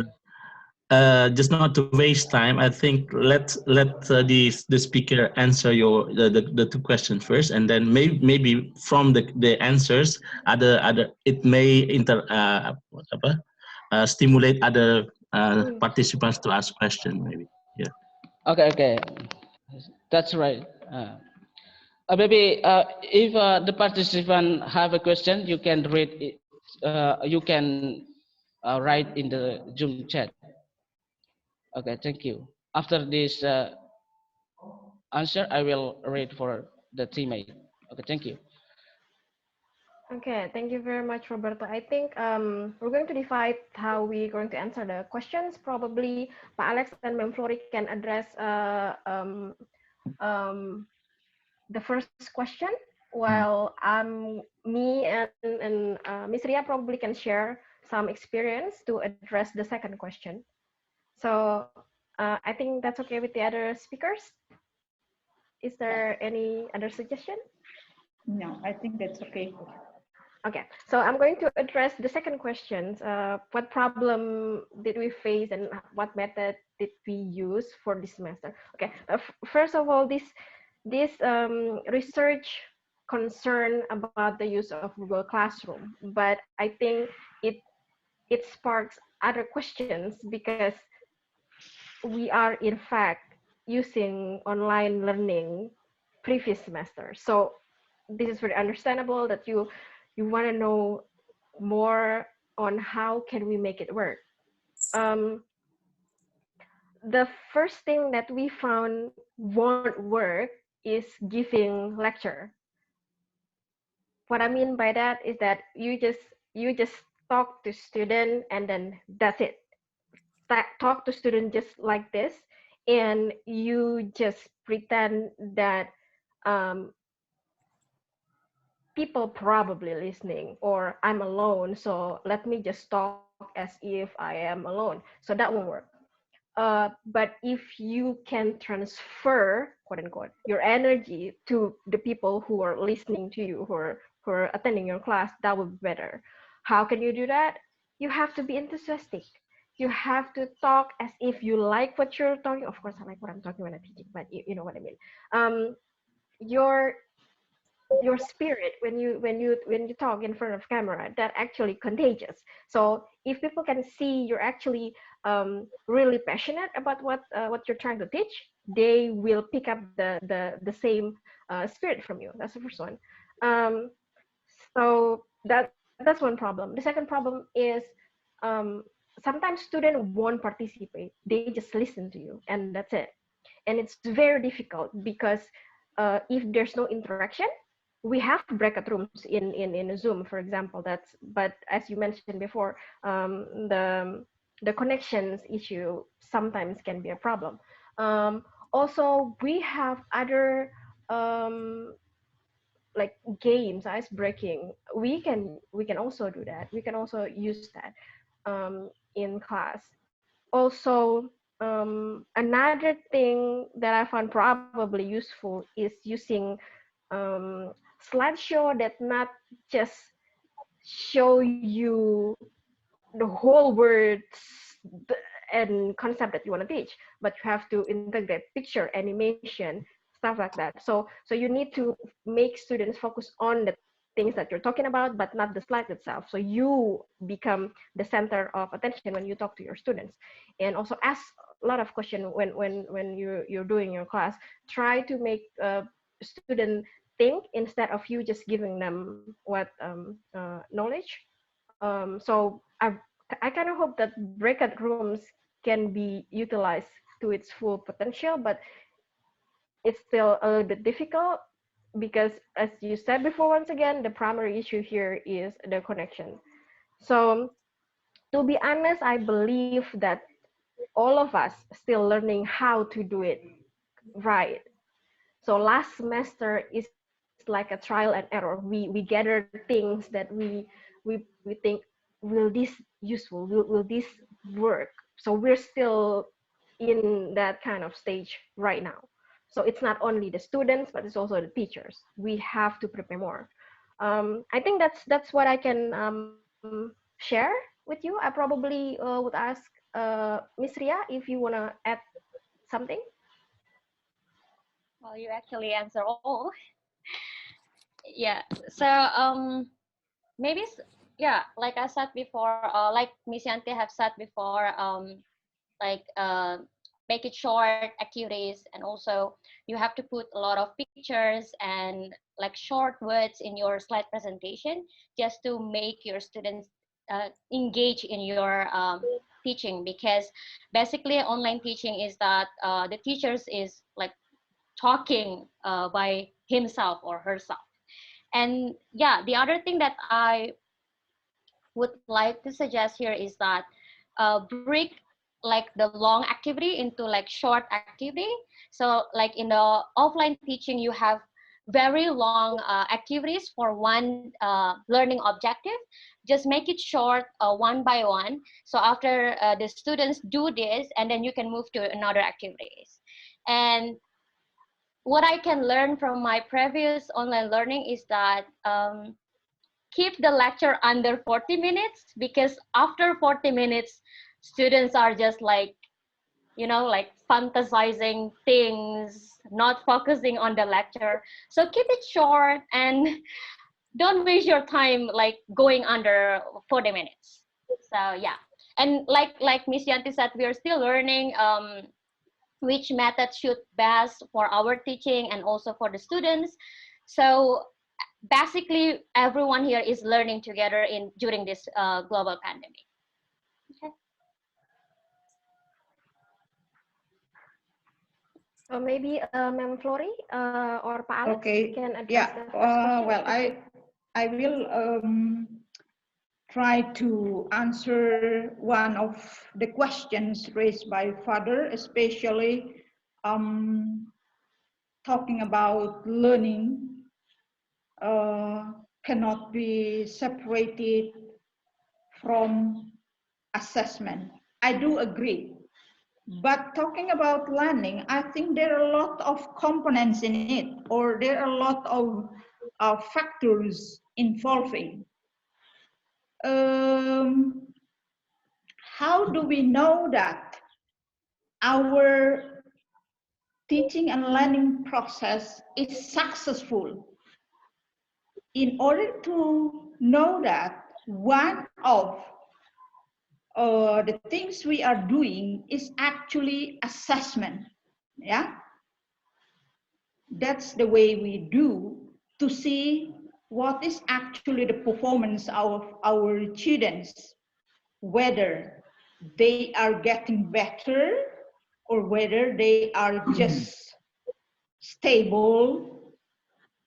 Just not to waste time, I think let the speaker answer the two questions first, and then maybe from the answers other it may stimulate other participants to ask question maybe. Yeah. Okay, that's right. Maybe if the participant have a question, you can read it. You can write in the Zoom chat. Okay, thank you. After this answer, I will read for the teammate. Okay, thank you. Okay, thank you very much, Roberto. I think we're going to divide how we're going to answer the questions. Probably Pak Alex and Mem Flori can address um, the first question, while me and Miss Ria probably can share some experience to address the second question. So I think that's okay with the other speakers. Is there any other suggestion? No, I think that's okay. Okay, so I'm going to address the second questions. What problem did we face and what method did we use for this semester? Okay, first of all, this research concern about the use of Google Classroom, but I think it sparks other questions because we are in fact using online learning previous semester. So this is very understandable that you want to know more on how can we make it work. The first thing that we found won't work is giving lecture. What I mean by that is that you just talk to student and then that's it. Talk to student just like this, and you just pretend that um, people probably listening, or I'm alone, so let me just talk as if I am alone. So that won't work. But if you can transfer, quote unquote, your energy to the people who are listening to you, who are attending your class, that would be better. How can you do that? You have to be enthusiastic. You have to talk as if you like what you're talking. Of course, I like what I'm talking when I'm teaching, but you know what I mean. Your your spirit when you talk in front of camera, that actually contagious. So if people can see you're actually really passionate about what you're trying to teach, they will pick up the same spirit from you. That's the first one. um, so that's one problem. The second problem is um, sometimes students won't participate, they just listen to you and that's it. And it's very difficult because if there's no interaction, we have breakout rooms in Zoom, for example. But as you mentioned before, the connections issue sometimes can be a problem. Also, we have other like games, ice breaking. We can also do that. We can also use that in class. Also, another thing that I found probably useful is using um, slideshow that not just show you the whole words and concept that you want to teach, but you have to integrate picture, animation, stuff like that. So you need to make students focus on the things that you're talking about, but not the slide itself. So you become the center of attention when you talk to your students, and also ask a lot of questions when you're doing your class. Try to make student think instead of you just giving them what knowledge. So I kind of hope that breakout rooms can be utilized to its full potential, but it's still a little bit difficult because, as you said before, once again, the primary issue here is the connection. So to be honest, I believe that all of us still learning how to do it right. So last semester is like a trial and error. We gather things that we think, will this useful, will this work? So we're still in that kind of stage right now. So it's not only the students, but it's also the teachers. We have to prepare more. I think that's what I can share with you. I probably would ask Miss Ria if you want to add something. Well, you actually answer all. Yeah. So maybe yeah, like I said before, like Miss Yanti have said before, like make it short, accurate, and also you have to put a lot of pictures and like short words in your slide presentation just to make your students engage in your teaching, because basically online teaching is that the teachers is like talking by himself or herself. And yeah, the other thing that I would like to suggest here is that break like the long activity into like short activity. So like in the offline teaching, you have very long activities for one learning objective. Just make it short, one by one. So after the students do this, and then you can move to another activities. And what I can learn from my previous online learning is that keep the lecture under 40 minutes, because after 40 minutes, students are just like, you know, like fantasizing things, not focusing on the lecture. So keep it short and don't waste your time like going under 40 minutes. So yeah. And like Miss Yanti said, we are still learning which method should best for our teaching and also for the students. So basically everyone here is learning together in during this global pandemic. Okay. So maybe Ma'am Flori or Pa Alex Okay. can address Yeah. the first question. Well, I will try to answer one of the questions raised by Father, especially talking about learning cannot be separated from assessment. I do agree. But talking about learning, I think there are a lot of components in it, or there are a lot of factors involving. How do we know that our teaching and learning process is successful? In order to know that, one of the things we are doing is actually assessment. Yeah, that's the way we do to see what is actually the performance of our students, whether they are getting better or whether they are just stable,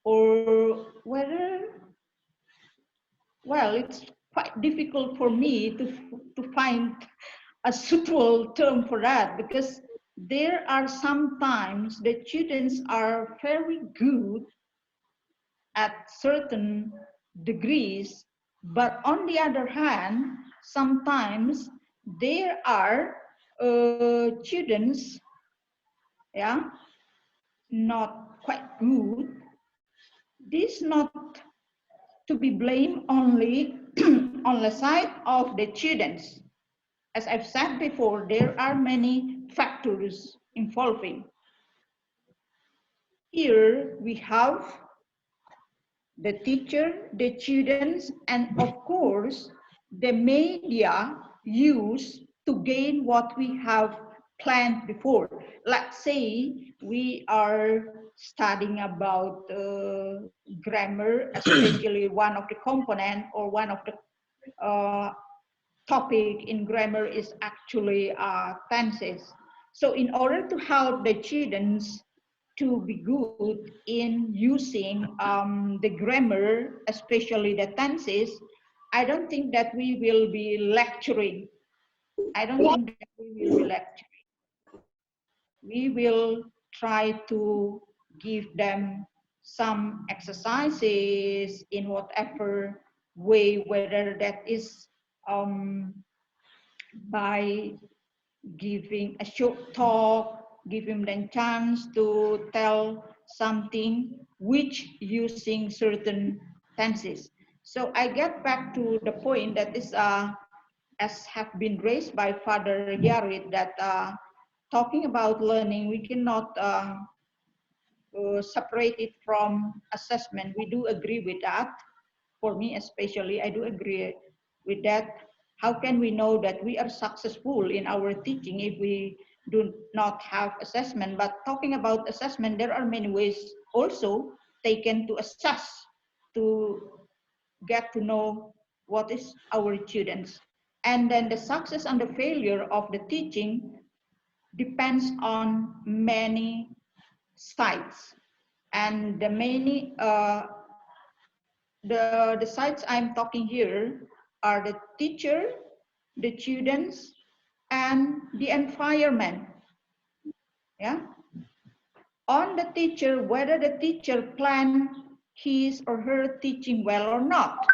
or whether, well, it's quite difficult for me to find a suitable term for that, because there are sometimes the students are very good at certain degrees, but on the other hand, sometimes there are students, yeah, not quite good. This not to be blamed only on the side of the students. As I've said before, there are many factors involving. Here we have the teacher, the students, and of course, the media used to gain what we have planned before. Let's say we are studying about grammar, especially one of the component or one of the topic in grammar is actually tenses. So in order to help the students to be good in using the grammar, especially the tenses, I don't think that we will be lecturing. I don't think that we will be lecturing. We will try to give them some exercises in whatever way, whether that is by giving a short talk, giving them chance to tell something which using certain tenses. So I get back to the point that is as have been raised by Father Yarit, that talking about learning, we cannot separate it from assessment. We do agree with that. For me especially, I do agree with that. How can we know that we are successful in our teaching if we do not have assessment? But talking about assessment, there are many ways also taken to assess, to get to know what is our students. And then the success and the failure of the teaching depends on many sides. And the many, the sides I'm talking here are the teacher, the students, and the environment. Yeah. On the teacher, whether the teacher planned his or her teaching well or not.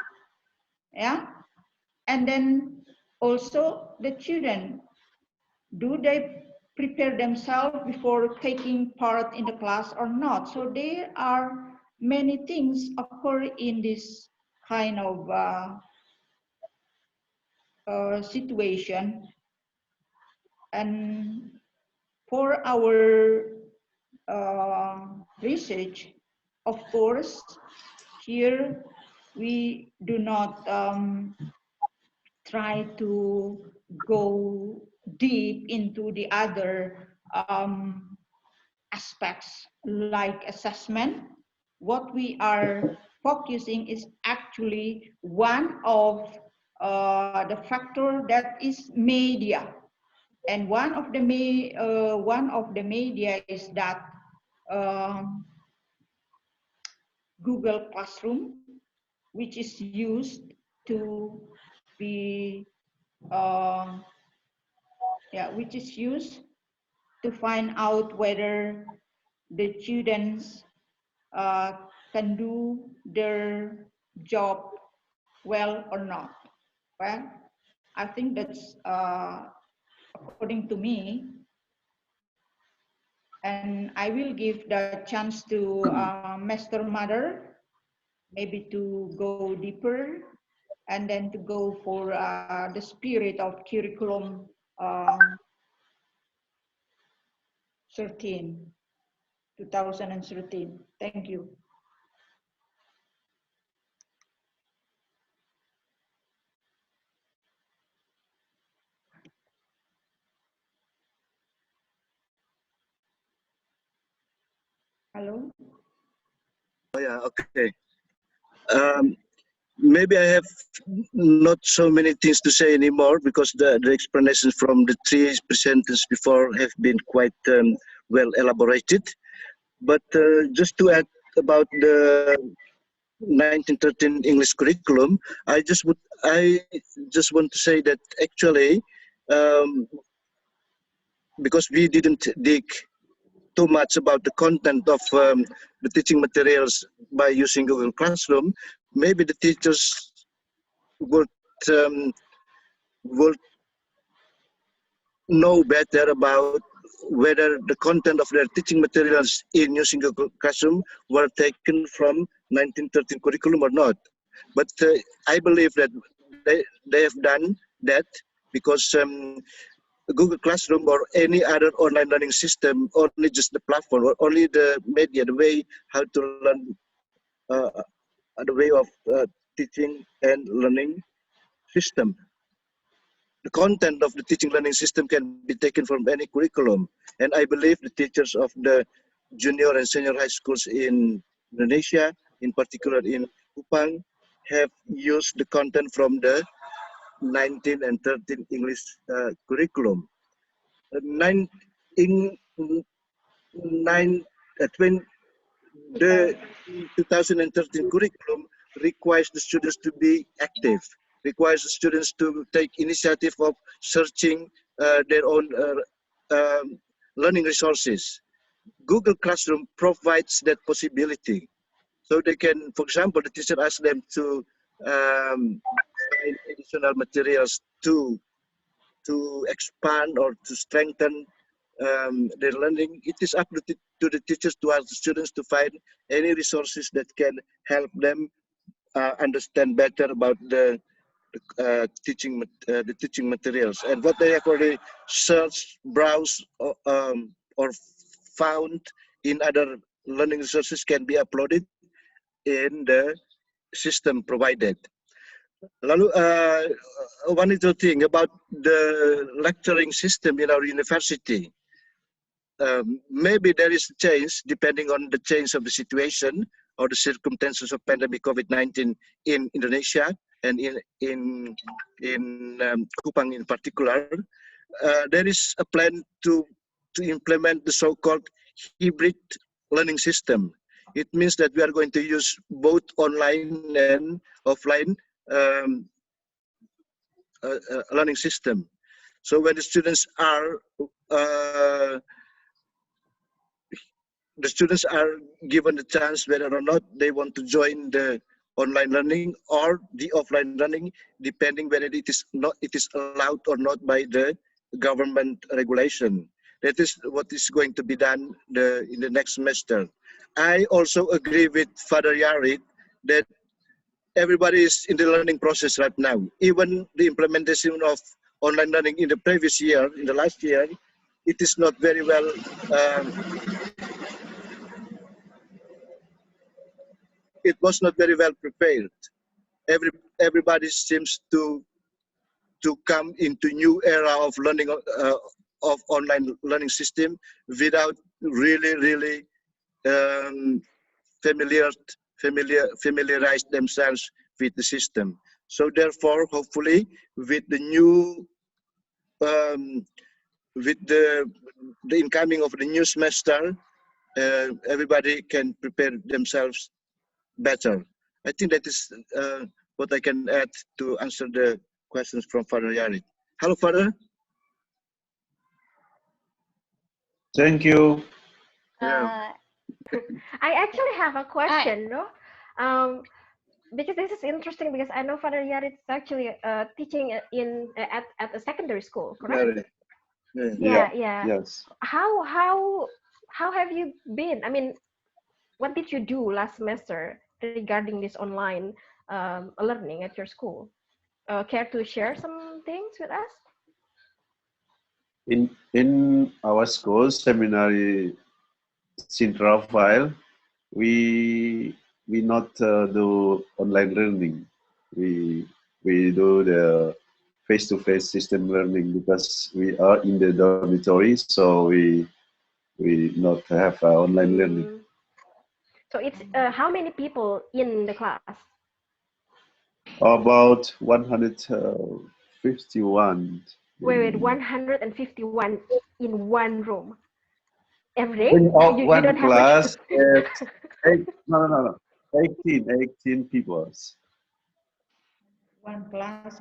Yeah. And then also the children, do they prepare themselves before taking part in the class or not? So there are many things occur in this kind of situation. And for our research, of course, here we do not try to go deep into the other aspects like assessment. What we are focusing is actually one of the factor that is media. And one of the media is that Google Classroom, which is used to be which is used to find out whether the students can do their job well or not. Well, I think that's according to me. And I will give the chance to Master Mother, maybe to go deeper and then to go for the spirit of curriculum 2013. Thank you. Hello? Oh, yeah, okay. Maybe I have not so many things to say anymore because the explanations from the three presenters before have been quite well elaborated. But just to add about the 1913 English curriculum, I just want to say that actually, because we didn't dig too much about the content of the teaching materials by using Google Classroom, maybe the teachers would know better about whether the content of their teaching materials in using Google Classroom were taken from 1913 curriculum or not. But I believe that they have done that because Google Classroom or any other online learning system, only just the platform or only the media, the way how to learn, the way of teaching and learning system. The content of the teaching learning system can be taken from any curriculum. And I believe the teachers of the junior and senior high schools in Indonesia, in particular in Kupang, have used the content from the 19 and 13 English curriculum. The 2013 curriculum requires the students to be active, requires the students to take initiative of searching their own learning resources. Google Classroom provides that possibility. So they can, for example, the teacher asks them to find additional materials to expand or to strengthen their learning. It is up to the teachers to ask the students to find any resources that can help them understand better about the teaching materials. And what they have already searched, browsed, or found in other learning resources can be uploaded in the system provided. Lalu, one little thing about the lecturing system in our university. Maybe there is a change depending on the change of the situation or the circumstances of pandemic COVID-19 in Indonesia. and in Kupang in particular, there is a plan to implement the so-called hybrid learning system. It means that we are going to use both online and offline um, learning system. So when uh, the students are given the chance whether or not they want to join the online learning or the offline learning, depending whether it is allowed or not by the government regulation. That is what is going to be done in the next semester. I also agree with Father Yarit that everybody is in the learning process right now. Even the implementation of online learning in the previous year, in the last year, it is not very well. It was not very well prepared. Everybody seems to come into new era of learning of online learning system without really um, familiarize themselves with the system. So therefore, hopefully, with the new with the incoming of the new semester, everybody can prepare themselves better. I think that is what I can add to answer the questions from Father Yarit. Hello, Father. Thank you. Yeah. I actually have a question, no? Because this is interesting because I know Father Yarit is actually teaching at a secondary school, correct? Yeah. Yeah. Yeah. Yes. How have you been? I mean, what did you do last semester regarding this online learning at your school? Care to share some things with us? In our school, seminary Saint Raphael, we not do online learning. We do the face-to-face system learning because we are in the dormitory, so we not have online learning. So it's how many people in the class? About 151. Wait, 151 in one room every day? In You one don't have like class, no, 18 people. One class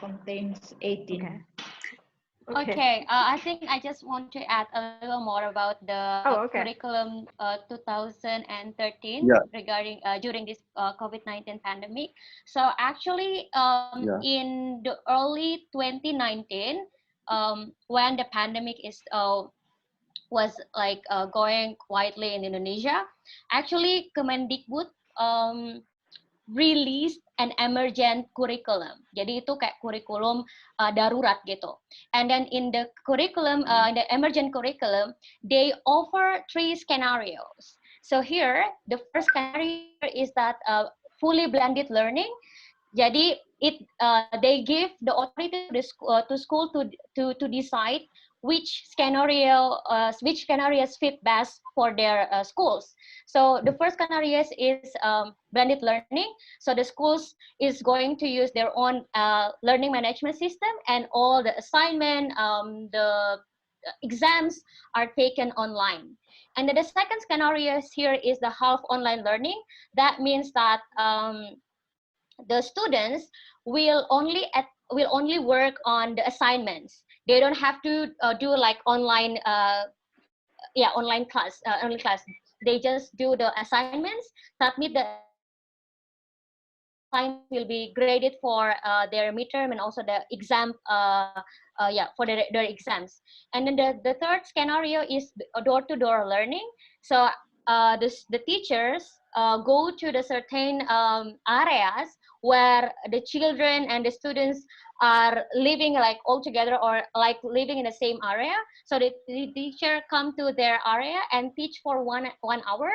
contains 18. Okay, I think I just want to add a little more about the curriculum 2013 Yeah. regarding during this COVID-19 pandemic. So actually, in the early 2019, when the pandemic was like going quietly in Indonesia, actually Kemendikbud released an emergent curriculum. Jadi itu kayak kurikulum darurat gitu. And then in the curriculum, the emergent curriculum, they offer 3 scenarios. So here, the first scenario is that fully blended learning. Jadi they give the authority to school to decide which scenarios fit best for their schools. So the first scenario is blended learning. So the schools is going to use their own learning management system, and all the assignment, the exams are taken online. And then the second scenario here is the half online learning. That means that the students will only work on the assignments. They don't have to do like online online class. They just do the assignments, submit the assignment, will be graded for their midterm and also the exam for their exams. And then the third scenario is door-to-door learning. So the teachers go to the certain areas where the children and the students are living like all together or like living in the same area. So the teacher come to their area and teach for one hour,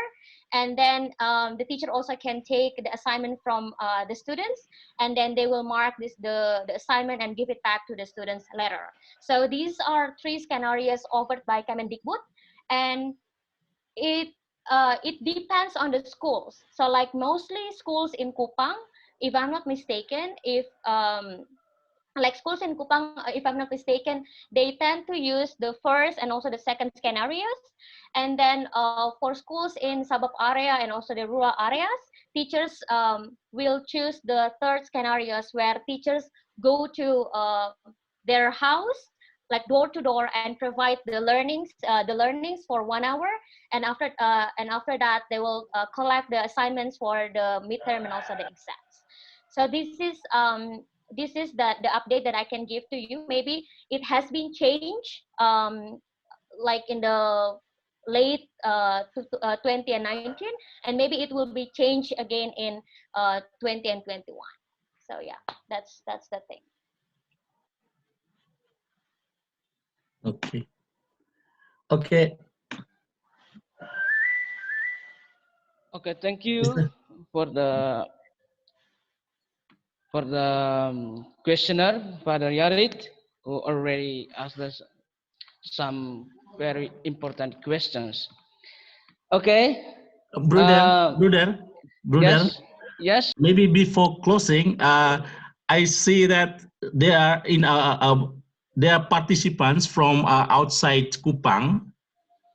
and then the teacher also can take the assignment from the students, and then they will mark the assignment and give it back to the students later. So these are 3 scenarios offered by Kemendikbud, and it depends on the schools. So like mostly schools in Kupang, if I'm not mistaken, if like schools in Kupang, if I'm not mistaken, they tend to use the first and also the second scenarios. And then for schools in suburb area and also the rural areas, teachers will choose the third scenarios, where teachers go to their house, like door to door, and provide the learnings for 1 hour. And after that, they will collect the assignments for the midterm and also the exams. So this is the update that I can give to you. Maybe it has been changed, like in the late 2019, and maybe it will be changed again in 20 and 21. So yeah, that's the thing. Okay. Okay. Okay, thank you for the questioner, Father Yarit, who already asked us some very important questions. Okay. Brother, brother, brother. Yes. Yes. Maybe before closing, I see that there are there are participants from outside Kupang.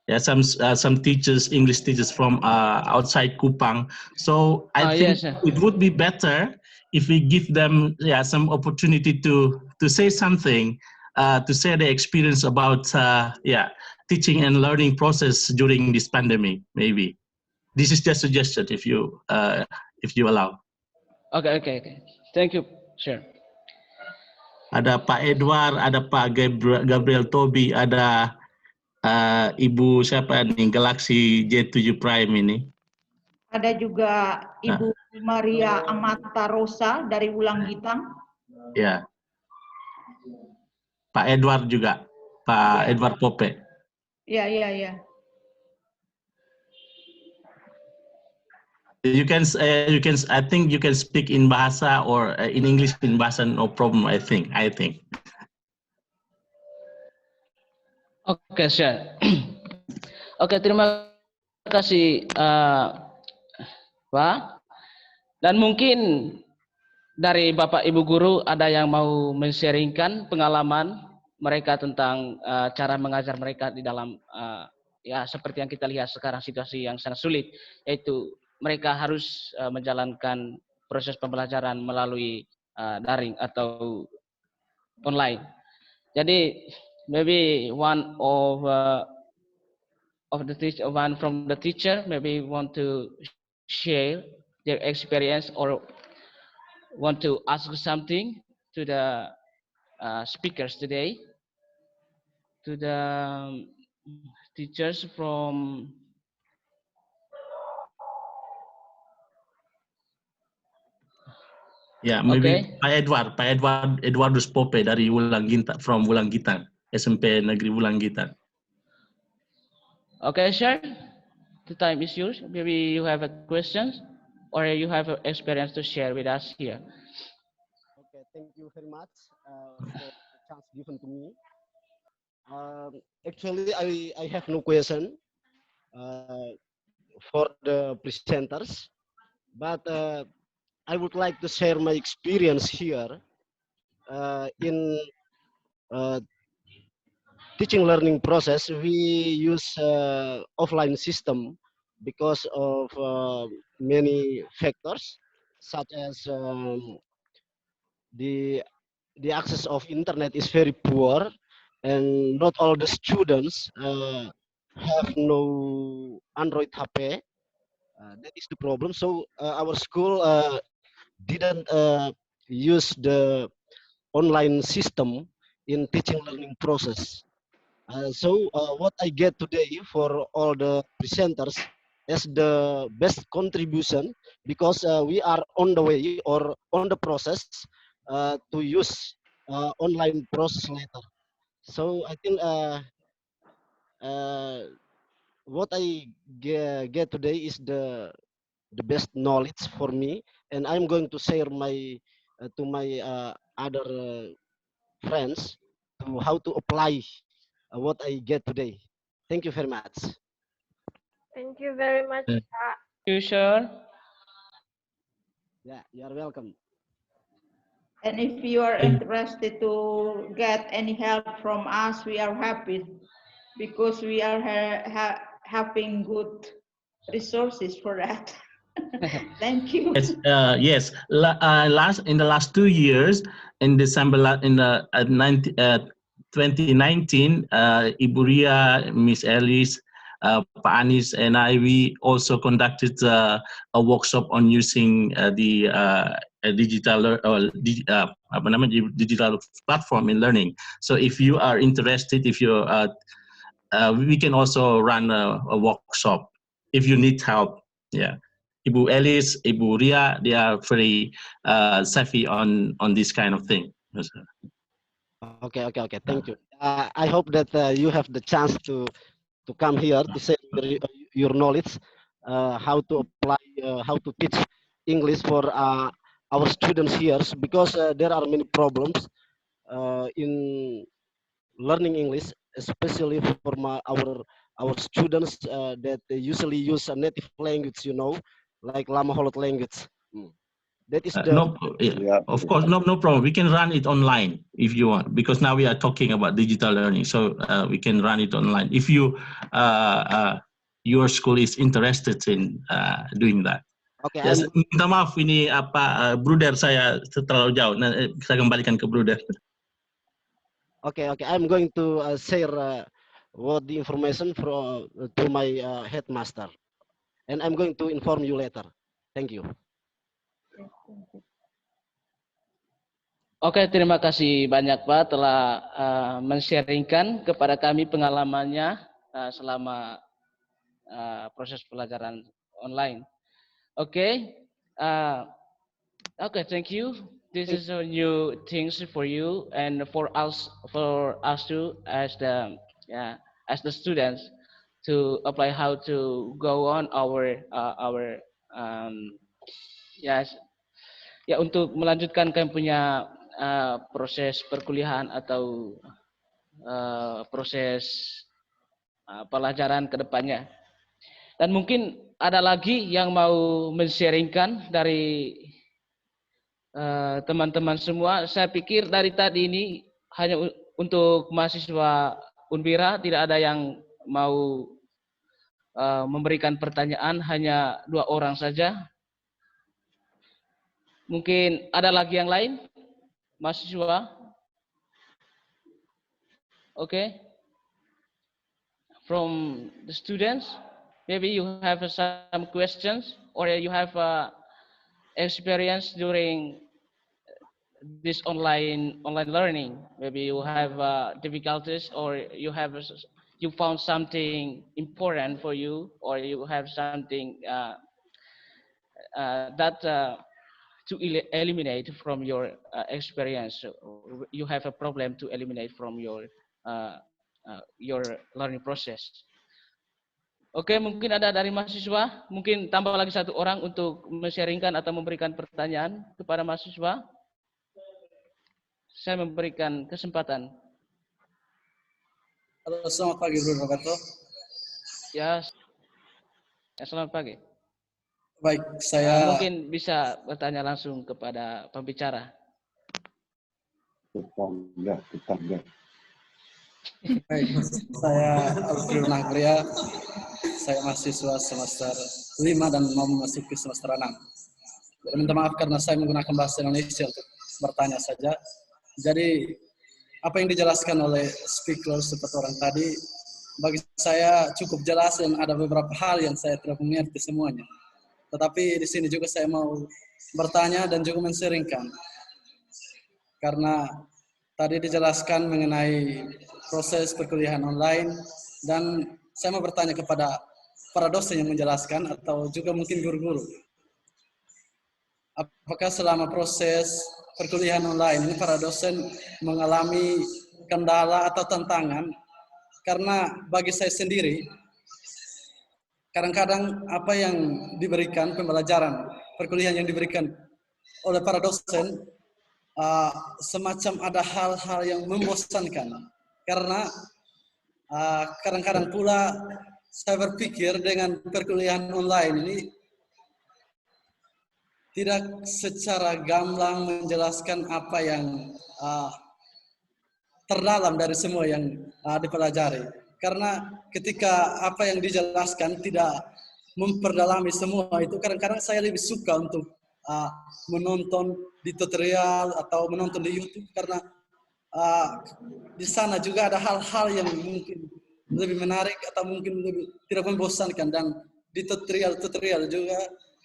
Yeah, some teachers, English teachers from outside Kupang. So I think Yes. it would be better if we give them some opportunity to say something, to share their experience about teaching and learning process during this pandemic. Maybe this is just suggestion if you allow. Okay. Thank you. Sure. Ada Pak Edward, ada Pak Gabriel Tobi, ada Ibu siapa nih, Galaxy J7 Prime ini. Ada juga Ibu Maria Amata Rosa dari Wulanggitang. Ya. Pak Edward juga, Pak Edward Pope. Ya. You can I think you can speak in bahasa or in English in bahasa, no problem. I think. Oke, sure. Oke, terima kasih Pak. Dan mungkin dari Bapak Ibu guru ada yang mau men-sharingkan pengalaman mereka tentang cara mengajar mereka di dalam ya seperti yang kita lihat sekarang, situasi yang sangat sulit, yaitu mereka harus menjalankan proses pembelajaran melalui daring atau online. Jadi maybe one from the teacher maybe want to share their experience or want to ask something to the speakers today, to the teachers from maybe Pak Edwardus Pope dari Wulanggitang, from Wulanggitang, SMP Negeri Wulanggitang. Okay, sure. The time is yours. Maybe you have a question or you have an experience to share with us here. Okay, thank you very much for the chance given to me. Actually, I have no question for the presenters, but I would like to share my experience here in teaching learning process. We use offline system because of many factors, such as the access of internet is very poor, and not all the students have no Android HP. That is the problem. So our school didn't use the online system in teaching learning process. So what I get today for all the presenters is the best contribution, because we are on the way or on the process to use online process later. So I think what I get today is the best knowledge for me, and I'm going to share my to my other friends to how to apply what I get today. Thank you very much. Thank you very much, Pak. You sure? Yeah, you are welcome. And if you are interested to get any help from us, we are happy because we are having good resources for that. Thank you. Yes, yes. In the last 2 years, in December, 2019, Ibu Ria, Miss Alice, Pak Anis, and I, we also conducted a workshop on using the digital digital platform in learning. So if you are interested, if you we can also run a workshop if you need help. Yeah. Ibu Alice, Ibu Ria, they are very savvy on this kind of thing. Okay. Thank you. I hope that you have the chance to come here to share your knowledge, how to apply, how to teach English for our students here, because there are many problems in learning English, especially for our students that they usually use a native language, like Lama Holot language. That is the Of course, no problem. We can run it online if you want, because now we are talking about digital learning, so we can run it online if you your school is interested in doing that. Okay, Minta maaf ini Bruder saya terlalu jauh. Nah, saya kembalikan ke Bruder. Okay. I'm going to share what the information to my headmaster, and I'm going to inform you later. Thank you. Oke, terima kasih banyak Pak telah men-sharingkan kepada kami pengalamannya selama proses pelajaran online. Oke, thank you. This is a new things for you and for us too as the students to apply how to go on our untuk melanjutkan kalian punya proses perkuliahan atau proses pelajaran ke depannya. Dan mungkin ada lagi yang mau men-sharingkan dari teman-teman semua. Saya pikir dari tadi ini hanya untuk mahasiswa Unwira, tidak ada yang mau memberikan pertanyaan, hanya 2 orang saja. Mungkin ada lagi yang lain? Mahasiswa? Okay. From the students, maybe you have some questions or you have experience during this online learning. Maybe you have difficulties or you found something important for you, or you have something that to eliminate from your experience. You have a problem to eliminate from your learning process. Oke, mungkin ada dari mahasiswa, mungkin tambah lagi 1 orang untuk men-sharingkan atau memberikan pertanyaan kepada mahasiswa. Saya memberikan kesempatan. Halo, selamat pagi Bro Roberto. Ya, selamat pagi. Baik, saya mungkin bisa bertanya langsung kepada pembicara. Tetangga. Baik, saya Alfred Nagria. Saya mahasiswa semester 5 dan mau memasuki semester 6. Minta maaf karena saya menggunakan bahasa Indonesia untuk bertanya saja. Jadi, apa yang dijelaskan oleh speaker seperti orang tadi, bagi saya cukup jelas dan ada beberapa hal yang saya tidak mengerti semuanya. Tetapi di sini juga saya mau bertanya dan juga men-sharingkan. Karena tadi dijelaskan mengenai proses perkuliahan online, dan saya mau bertanya kepada para dosen yang menjelaskan atau juga mungkin guru-guru. Apakah selama proses perkuliahan online ini para dosen mengalami kendala atau tantangan? Karena bagi saya sendiri, kadang-kadang apa yang diberikan, pembelajaran perkuliahan yang diberikan oleh para dosen, semacam ada hal-hal yang membosankan. Karena kadang-kadang pula saya berpikir dengan perkuliahan online ini tidak secara gamblang menjelaskan apa yang terdalam dari semua yang dipelajari. Karena ketika apa yang dijelaskan tidak memperdalami semua itu, kadang-kadang saya lebih suka untuk menonton di tutorial atau menonton di YouTube, karena di sana juga ada hal-hal yang mungkin lebih menarik atau mungkin lebih tidak membosankan, dan di tutorial juga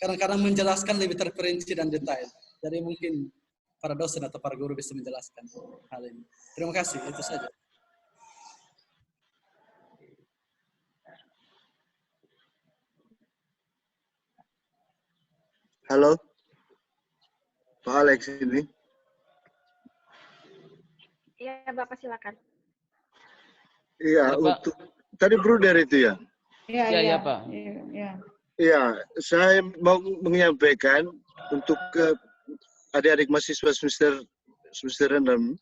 kadang-kadang menjelaskan lebih terperinci dan detail. Jadi mungkin para dosen atau para guru bisa menjelaskan hal ini. Terima kasih, itu saja. Halo, Pak Alex ini. Iya, Bapak silakan. Iya, Ya, Pak. untuk tadi Bruder itu ya. Ya, Pak. Iya, saya mau menyampaikan untuk adik-adik mahasiswa semester 6,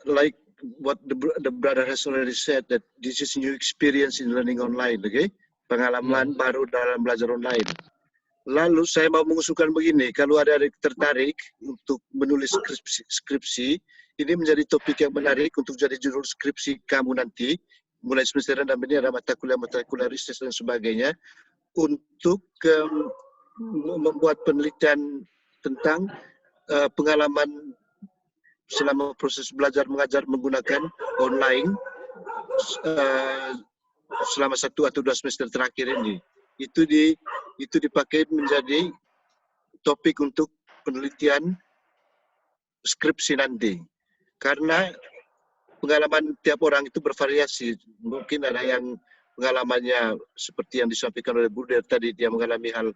like what the brother has already said, that this is new experience in learning online, okay? Pengalaman baru dalam belajar online. Lalu saya mau mengusulkan begini, kalau ada adik tertarik untuk menulis skripsi, ini menjadi topik yang menarik untuk jadi judul skripsi kamu nanti, mulai semester 6 ini ada mata kuliah riset dan sebagainya, untuk membuat penelitian tentang pengalaman selama proses belajar mengajar menggunakan online selama 1 atau 2 semester terakhir ini. Itu dipakai menjadi topik untuk penelitian skripsi nanti. Karena pengalaman tiap orang itu bervariasi. Mungkin ada yang pengalamannya seperti yang disampaikan oleh Bruder tadi, dia mengalami hal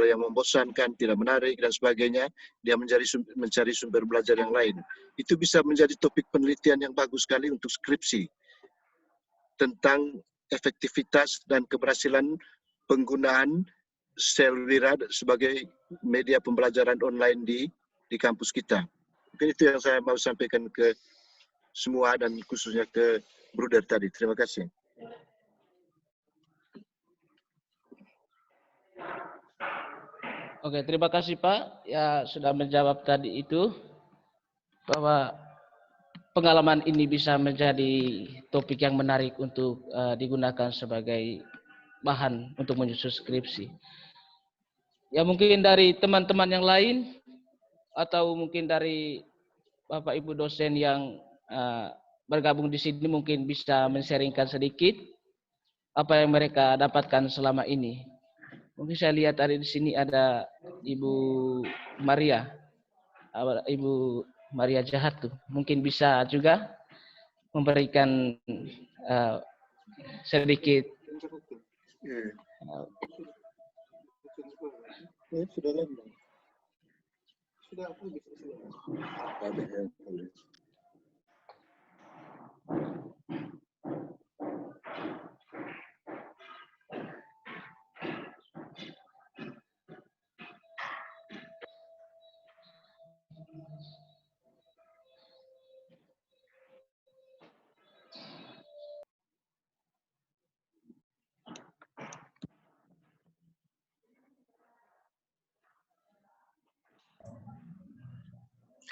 yang membosankan, tidak menarik dan sebagainya, dia mencari sumber belajar yang lain. Itu bisa menjadi topik penelitian yang bagus sekali untuk skripsi tentang efektivitas dan keberhasilan penggunaan Unwira sebagai media pembelajaran online di kampus kita. Mungkin itu yang saya mau sampaikan ke semua dan khususnya ke Bruder tadi. Terima kasih. Oke, terima kasih Pak ya sudah menjawab tadi itu, bahwa pengalaman ini bisa menjadi topik yang menarik untuk digunakan sebagai bahan untuk menyusun skripsi. Ya mungkin dari teman-teman yang lain atau mungkin dari Bapak Ibu dosen yang bergabung di sini mungkin bisa men-sharingkan sedikit apa yang mereka dapatkan selama ini. Mungkin saya lihat di sini ada Ibu Maria, Ibu Maria Jahat tuh. Mungkin bisa juga memberikan sedikit. Sudah lama. Sudah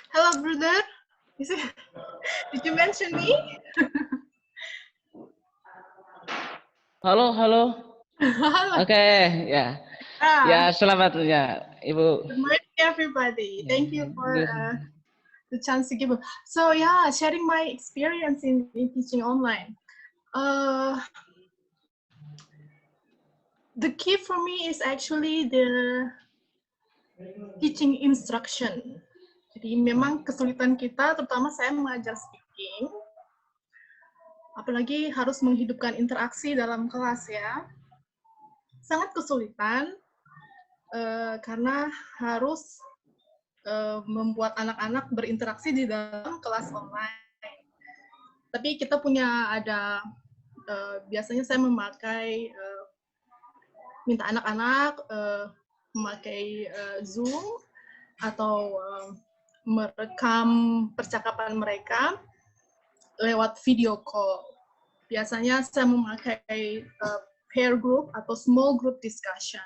Hello, brother. Did you mention me? Halo. Halo. Oke, ya. Ya, selamat ya, Ibu. Good morning, everybody. Thank you for the chance to give. So yeah, sharing my experience in teaching online. The key for me is actually the teaching instruction. Jadi memang kesulitan kita, terutama saya mengajar speaking, apalagi harus menghidupkan interaksi dalam kelas ya, sangat kesulitan karena harus membuat anak-anak berinteraksi di dalam kelas online. Tapi kita punya biasanya saya memakai, minta anak-anak memakai Zoom atau merekam percakapan mereka lewat video call. Biasanya saya memakai pair group atau small group discussion.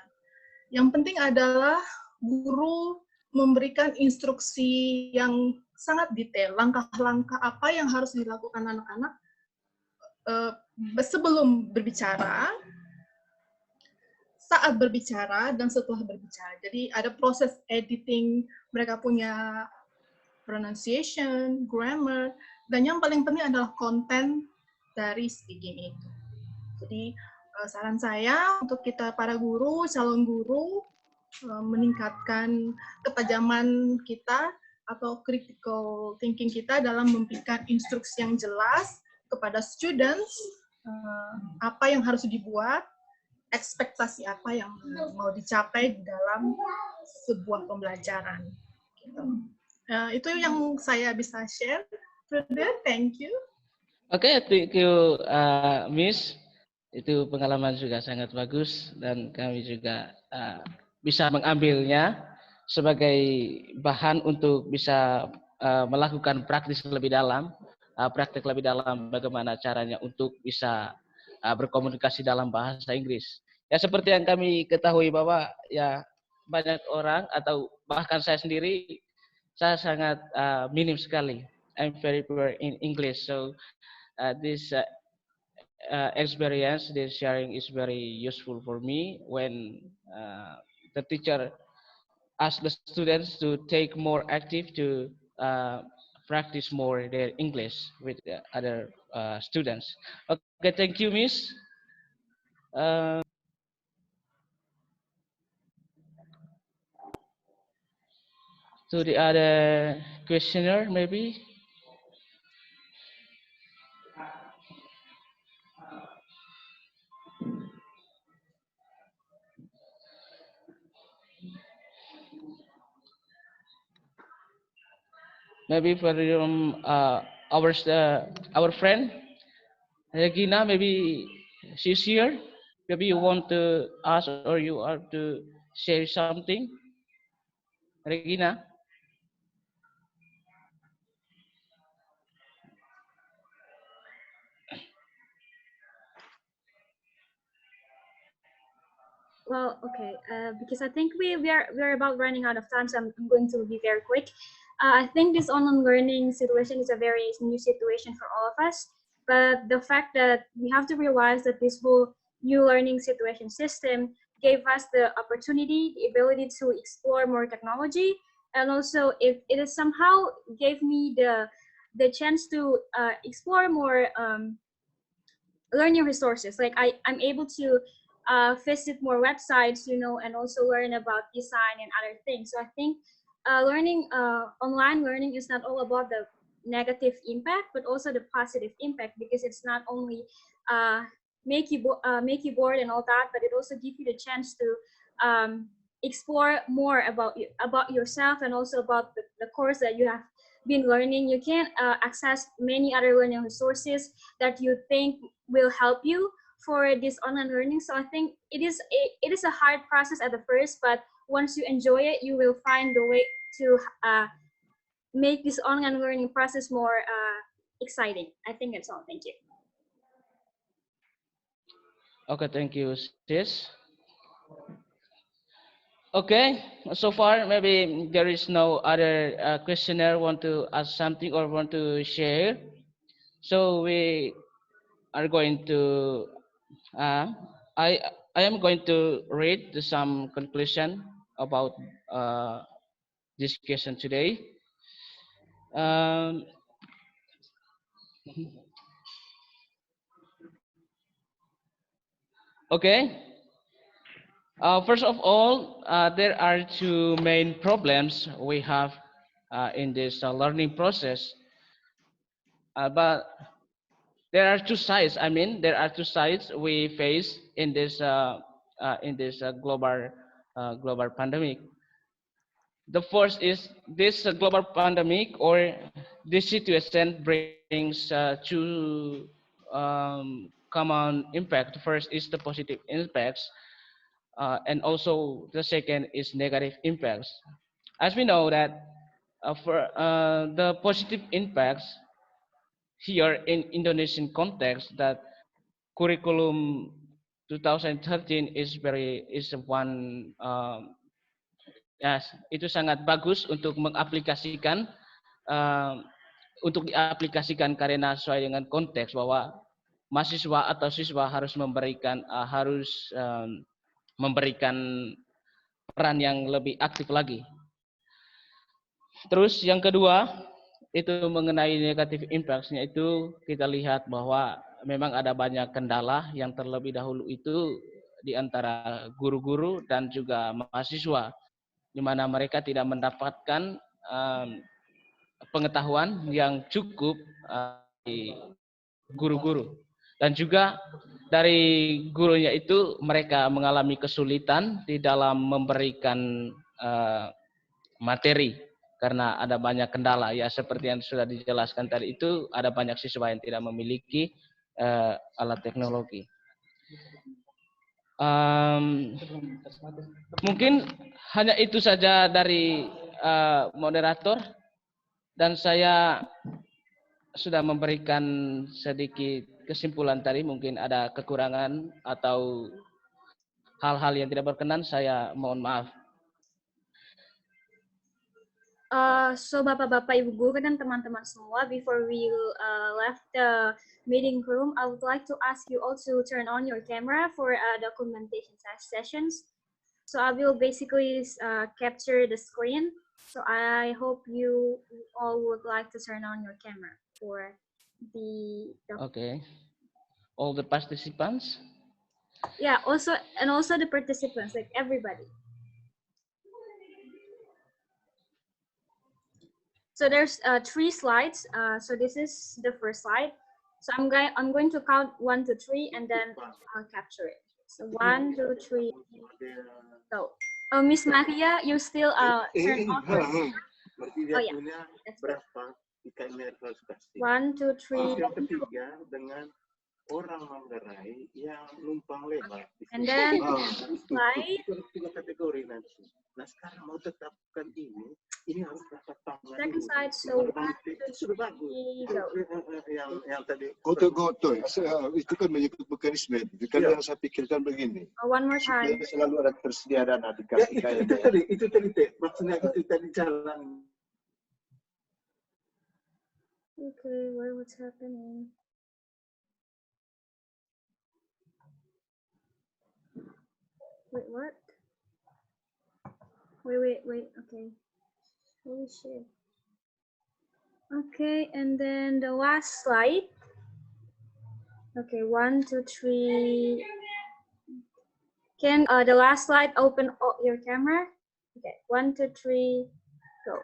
Yang penting adalah guru memberikan instruksi yang sangat detail, langkah-langkah apa yang harus dilakukan anak-anak sebelum berbicara, saat berbicara, dan setelah berbicara. Jadi ada proses editing, mereka punya pronunciation, grammar, dan yang paling penting adalah konten dari speaking itu. Jadi saran saya untuk kita para guru, calon guru, meningkatkan ketajaman kita atau critical thinking kita dalam memberikan instruksi yang jelas kepada students, apa yang harus dibuat, ekspektasi apa yang mau dicapai di dalam sebuah pembelajaran. Gitu. Itu yang saya bisa share. Further, thank you. Oke, thank you, Miss. Itu pengalaman juga sangat bagus dan kami juga bisa mengambilnya sebagai bahan untuk bisa melakukan praktik lebih dalam bagaimana caranya untuk bisa berkomunikasi dalam bahasa Inggris. Ya seperti yang kami ketahui bahwa ya banyak orang atau bahkan saya sendiri saya sangat minim sekali. I'm very poor in English, so this experience, this sharing is very useful for me when the teacher asks the students to take more active to practice more their English with other students. Okay, thank you, Miss. To the other questioner, maybe. Maybe from our friend Regina, maybe she's here. Maybe you want to ask or you are to share something, Regina. Well, okay, because I think we're about running out of time, so I'm going to be very quick. I think this online learning situation is a very new situation for all of us, but the fact that we have to realize that this whole new learning situation system gave us the opportunity, the ability to explore more technology, and also it is somehow gave me the chance to explore more learning resources. Like I'm able to visit more websites, you know, and also learn about design and other things. So I think online learning is not all about the negative impact, but also the positive impact, because it's not only make you bored and all that, but it also gives you the chance to explore more about yourself and also about the course that you have been learning. You can access many other learning resources that you think will help you for this online learning. So I think it is a hard process at the first, but once you enjoy it, you will find the way to make this online learning process more exciting. I think that's all. Thank you. Okay, thank you, sis. Okay, so far maybe there is no other questioner want to ask something or want to share. So we are going to I am going to read some conclusion about this question today. Um, okay. First of all, there are two main problems we have in this learning process. But there are two sides. I mean, there are two sides we face in this global pandemic. The first is this global pandemic or this situation brings two common impact. First is the positive impacts, and also the second is negative impacts. As we know that for the positive impacts here in Indonesian context, that curriculum 2013 is one yes, itu sangat bagus untuk mengaplikasikan untuk diaplikasikan karena sesuai dengan konteks bahwa mahasiswa atau siswa harus memberikan peran yang lebih aktif lagi. Terus yang kedua itu mengenai negative impacts-nya, itu kita lihat bahwa memang ada banyak kendala yang terlebih dahulu itu di antara guru-guru dan juga mahasiswa, di mana mereka tidak mendapatkan pengetahuan yang cukup di guru-guru, dan juga dari gurunya itu mereka mengalami kesulitan di dalam memberikan materi karena ada banyak kendala, ya seperti yang sudah dijelaskan tadi, itu ada banyak siswa yang tidak memiliki alat teknologi. Mungkin hanya itu saja dari moderator, dan saya sudah memberikan sedikit kesimpulan tadi. Mungkin ada kekurangan atau hal-hal yang tidak berkenan, saya mohon maaf. So Bapak-Bapak, Ibu Guru, dan teman-teman semua, before we left the meeting room, I would like to ask you also turn on your camera for documentation sessions. So I will basically capture the screen. So I hope you all would like to turn on your camera for the. Okay. All the participants? Yeah, also the participants, like everybody. So there's 3 slides. So this is the first slide. So I'm going to count 1, 2, 3, and then I'll capture it. So 1, 2, 3. So, Miss Maria, you still turn off. Oh yeah. Berapa IKN harus kasih. 1, 2, 3. Yang ketiga dengan orang Manggarai yang numpang lewat. And then slide. Itu 3 kategori nanti. Nah sekarang mau tetapkan ini harus dapat tangan. Second slide, so 1, 2, 3, sudah bagus. go. Yang tadi. Goto-goto, itu kan mengikut mekanisme. Kan yang saya pikirkan begini. One more time. Selalu ada tersedia dana di Ya, itu tadi, maksudnya itu tadi jalan. Okay, what's happening? Wait, what? Wait, okay. Holy shit. Okay, and then the last slide. Okay, 1, 2, 3. Can the last slide open your camera? Okay, 1, 2, 3, go.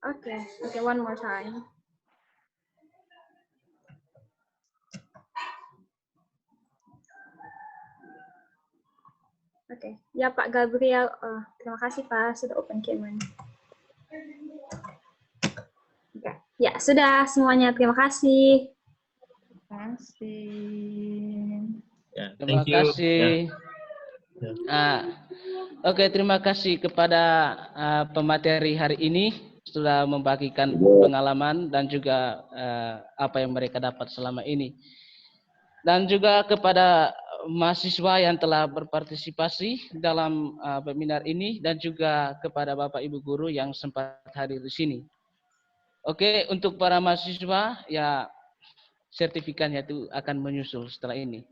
Okay, one more time. Oke, ya Pak Gabriel, terima kasih Pak sudah open camera. Oke, ya sudah semuanya, terima kasih. Terima kasih. Yeah, Terima kasih. Yeah. Oke, terima kasih kepada pemateri hari ini sudah membagikan pengalaman dan juga apa yang mereka dapat selama ini. Dan juga kepada mahasiswa yang telah berpartisipasi dalam webinar ini, dan juga kepada Bapak Ibu guru yang sempat hadir di sini. Oke, untuk para mahasiswa ya sertifikatnya itu akan menyusul setelah ini.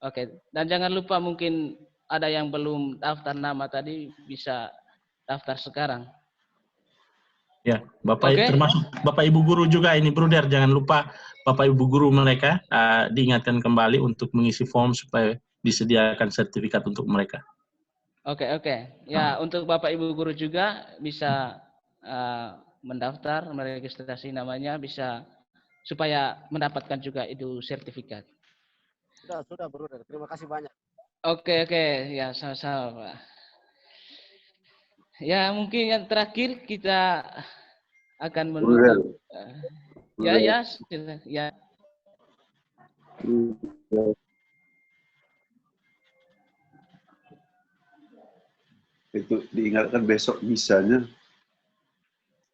Oke, dan jangan lupa mungkin ada yang belum daftar nama tadi bisa daftar sekarang. Ya, termasuk Bapak Ibu guru juga ini, Bruder, jangan lupa Bapak Ibu guru mereka diingatkan kembali untuk mengisi form supaya disediakan sertifikat untuk mereka. Oke. Ya, untuk Bapak Ibu guru juga bisa mendaftar, meregistrasi namanya, bisa supaya mendapatkan juga itu sertifikat. Sudah, Bruder. Terima kasih banyak. Oke, ya sama-sama, Pak. Ya, mungkin yang terakhir kita akan menutup. Ya. Itu diingatkan besok bisanya.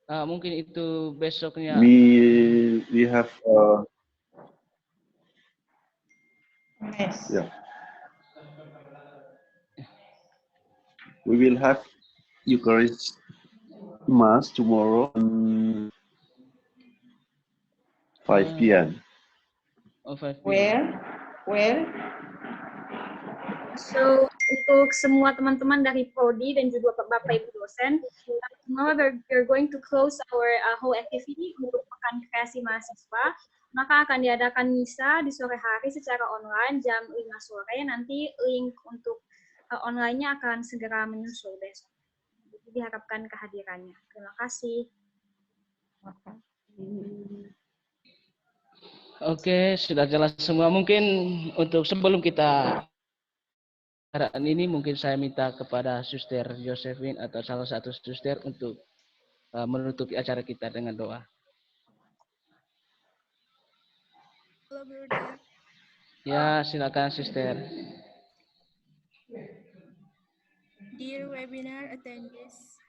Mungkin itu besoknya. We have Yes. Yeah. We will have Eucharist Mass tomorrow on 5 p.m. Oh, 5 p.m. Where? So untuk semua teman-teman dari Prodi dan juga Bapak Ibu dosen, tomorrow we're going to close our whole activity untuk Pekan Kreasi Mahasiswa. Maka akan diadakan misa di sore hari secara online jam 5 sore. Nanti link untuk online-nya akan segera menyusul besok. Jadi diharapkan kehadirannya. Terima kasih. Oke, sudah jelas semua. Mungkin untuk sebelum kita ini mungkin saya minta kepada Suster Josephine atau salah satu suster untuk menutupi acara kita dengan doa. Halo, Brother. Ya, silakan Suster. Dear webinar attendees,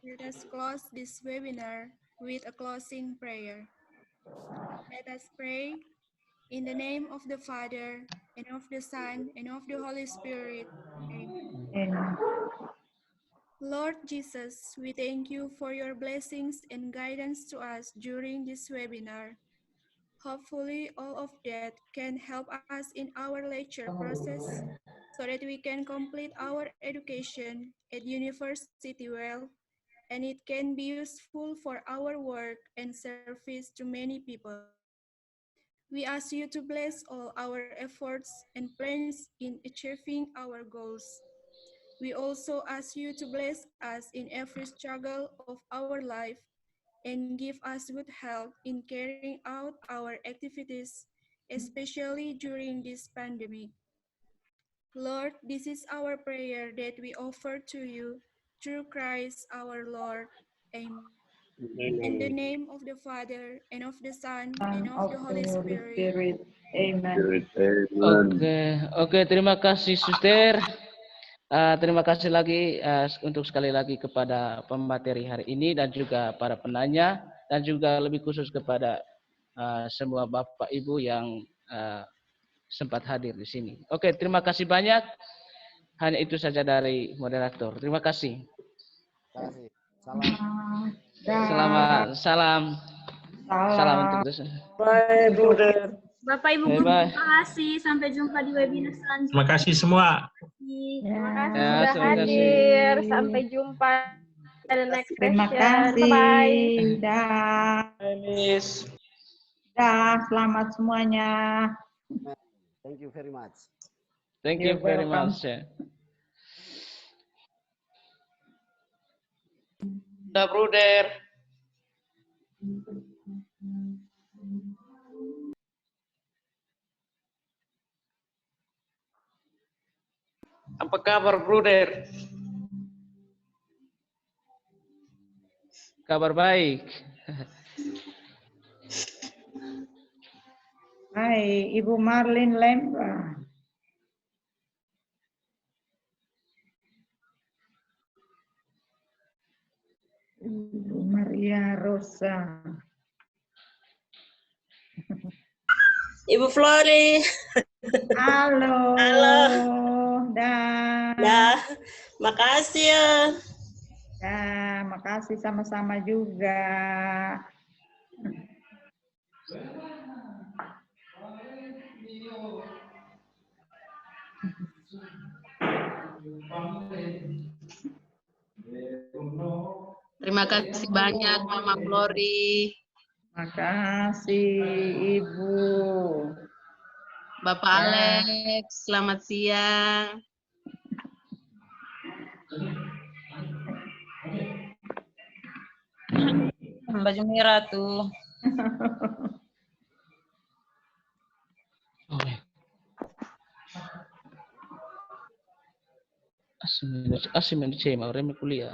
let us close this webinar with a closing prayer. Let us pray in the name of the Father, and of the Son, and of the Holy Spirit. Amen. Amen. Lord Jesus, we thank you for your blessings and guidance to us during this webinar. Hopefully, all of that can help us in our lecture process so that we can complete our education at university well, and it can be useful for our work and service to many people. We ask you to bless all our efforts and plans in achieving our goals. We also ask you to bless us in every struggle of our life and give us good health in carrying out our activities, especially during this pandemic. Lord, this is our prayer that we offer to you through Christ our Lord. Amen. In the name of the Father, and of the Son, and of the Holy Spirit. Amen. Oke, terima kasih Suster. Terima kasih lagi untuk sekali lagi kepada pemateri hari ini dan juga para penanya dan juga lebih khusus kepada semua Bapak Ibu yang sempat hadir di sini. Oke, terima kasih banyak. Hanya itu saja dari moderator. Terima kasih. Terima kasih. Salam. Selamat salam untuk dosen. Bye, Brother. Bapak Ibu Guru, terima kasih. Sampai jumpa di webinar selanjutnya. Terima kasih semua. Terima kasih Ya, sudah terima kasih. hadir. Sampai jumpa pada next Terima session. kasih. Bye-bye. Dah. Miss. Dah, selamat semuanya. Thank you very much. Thank you very much. Dah, Brother. Apa kabar, Brother? Kabar baik. Hai, Ibu Marlin Lembah. Ibu Maria Rosa. Ibu Flori. Halo. Halo. Dah. Dah. Makasih ya. Dah, makasih sama-sama juga. Terima kasih banyak Mama Flori. Makasih Ibu. Bapak Alex, selamat siang. Baju merah tuh. Asim ini cema, orang kuliah.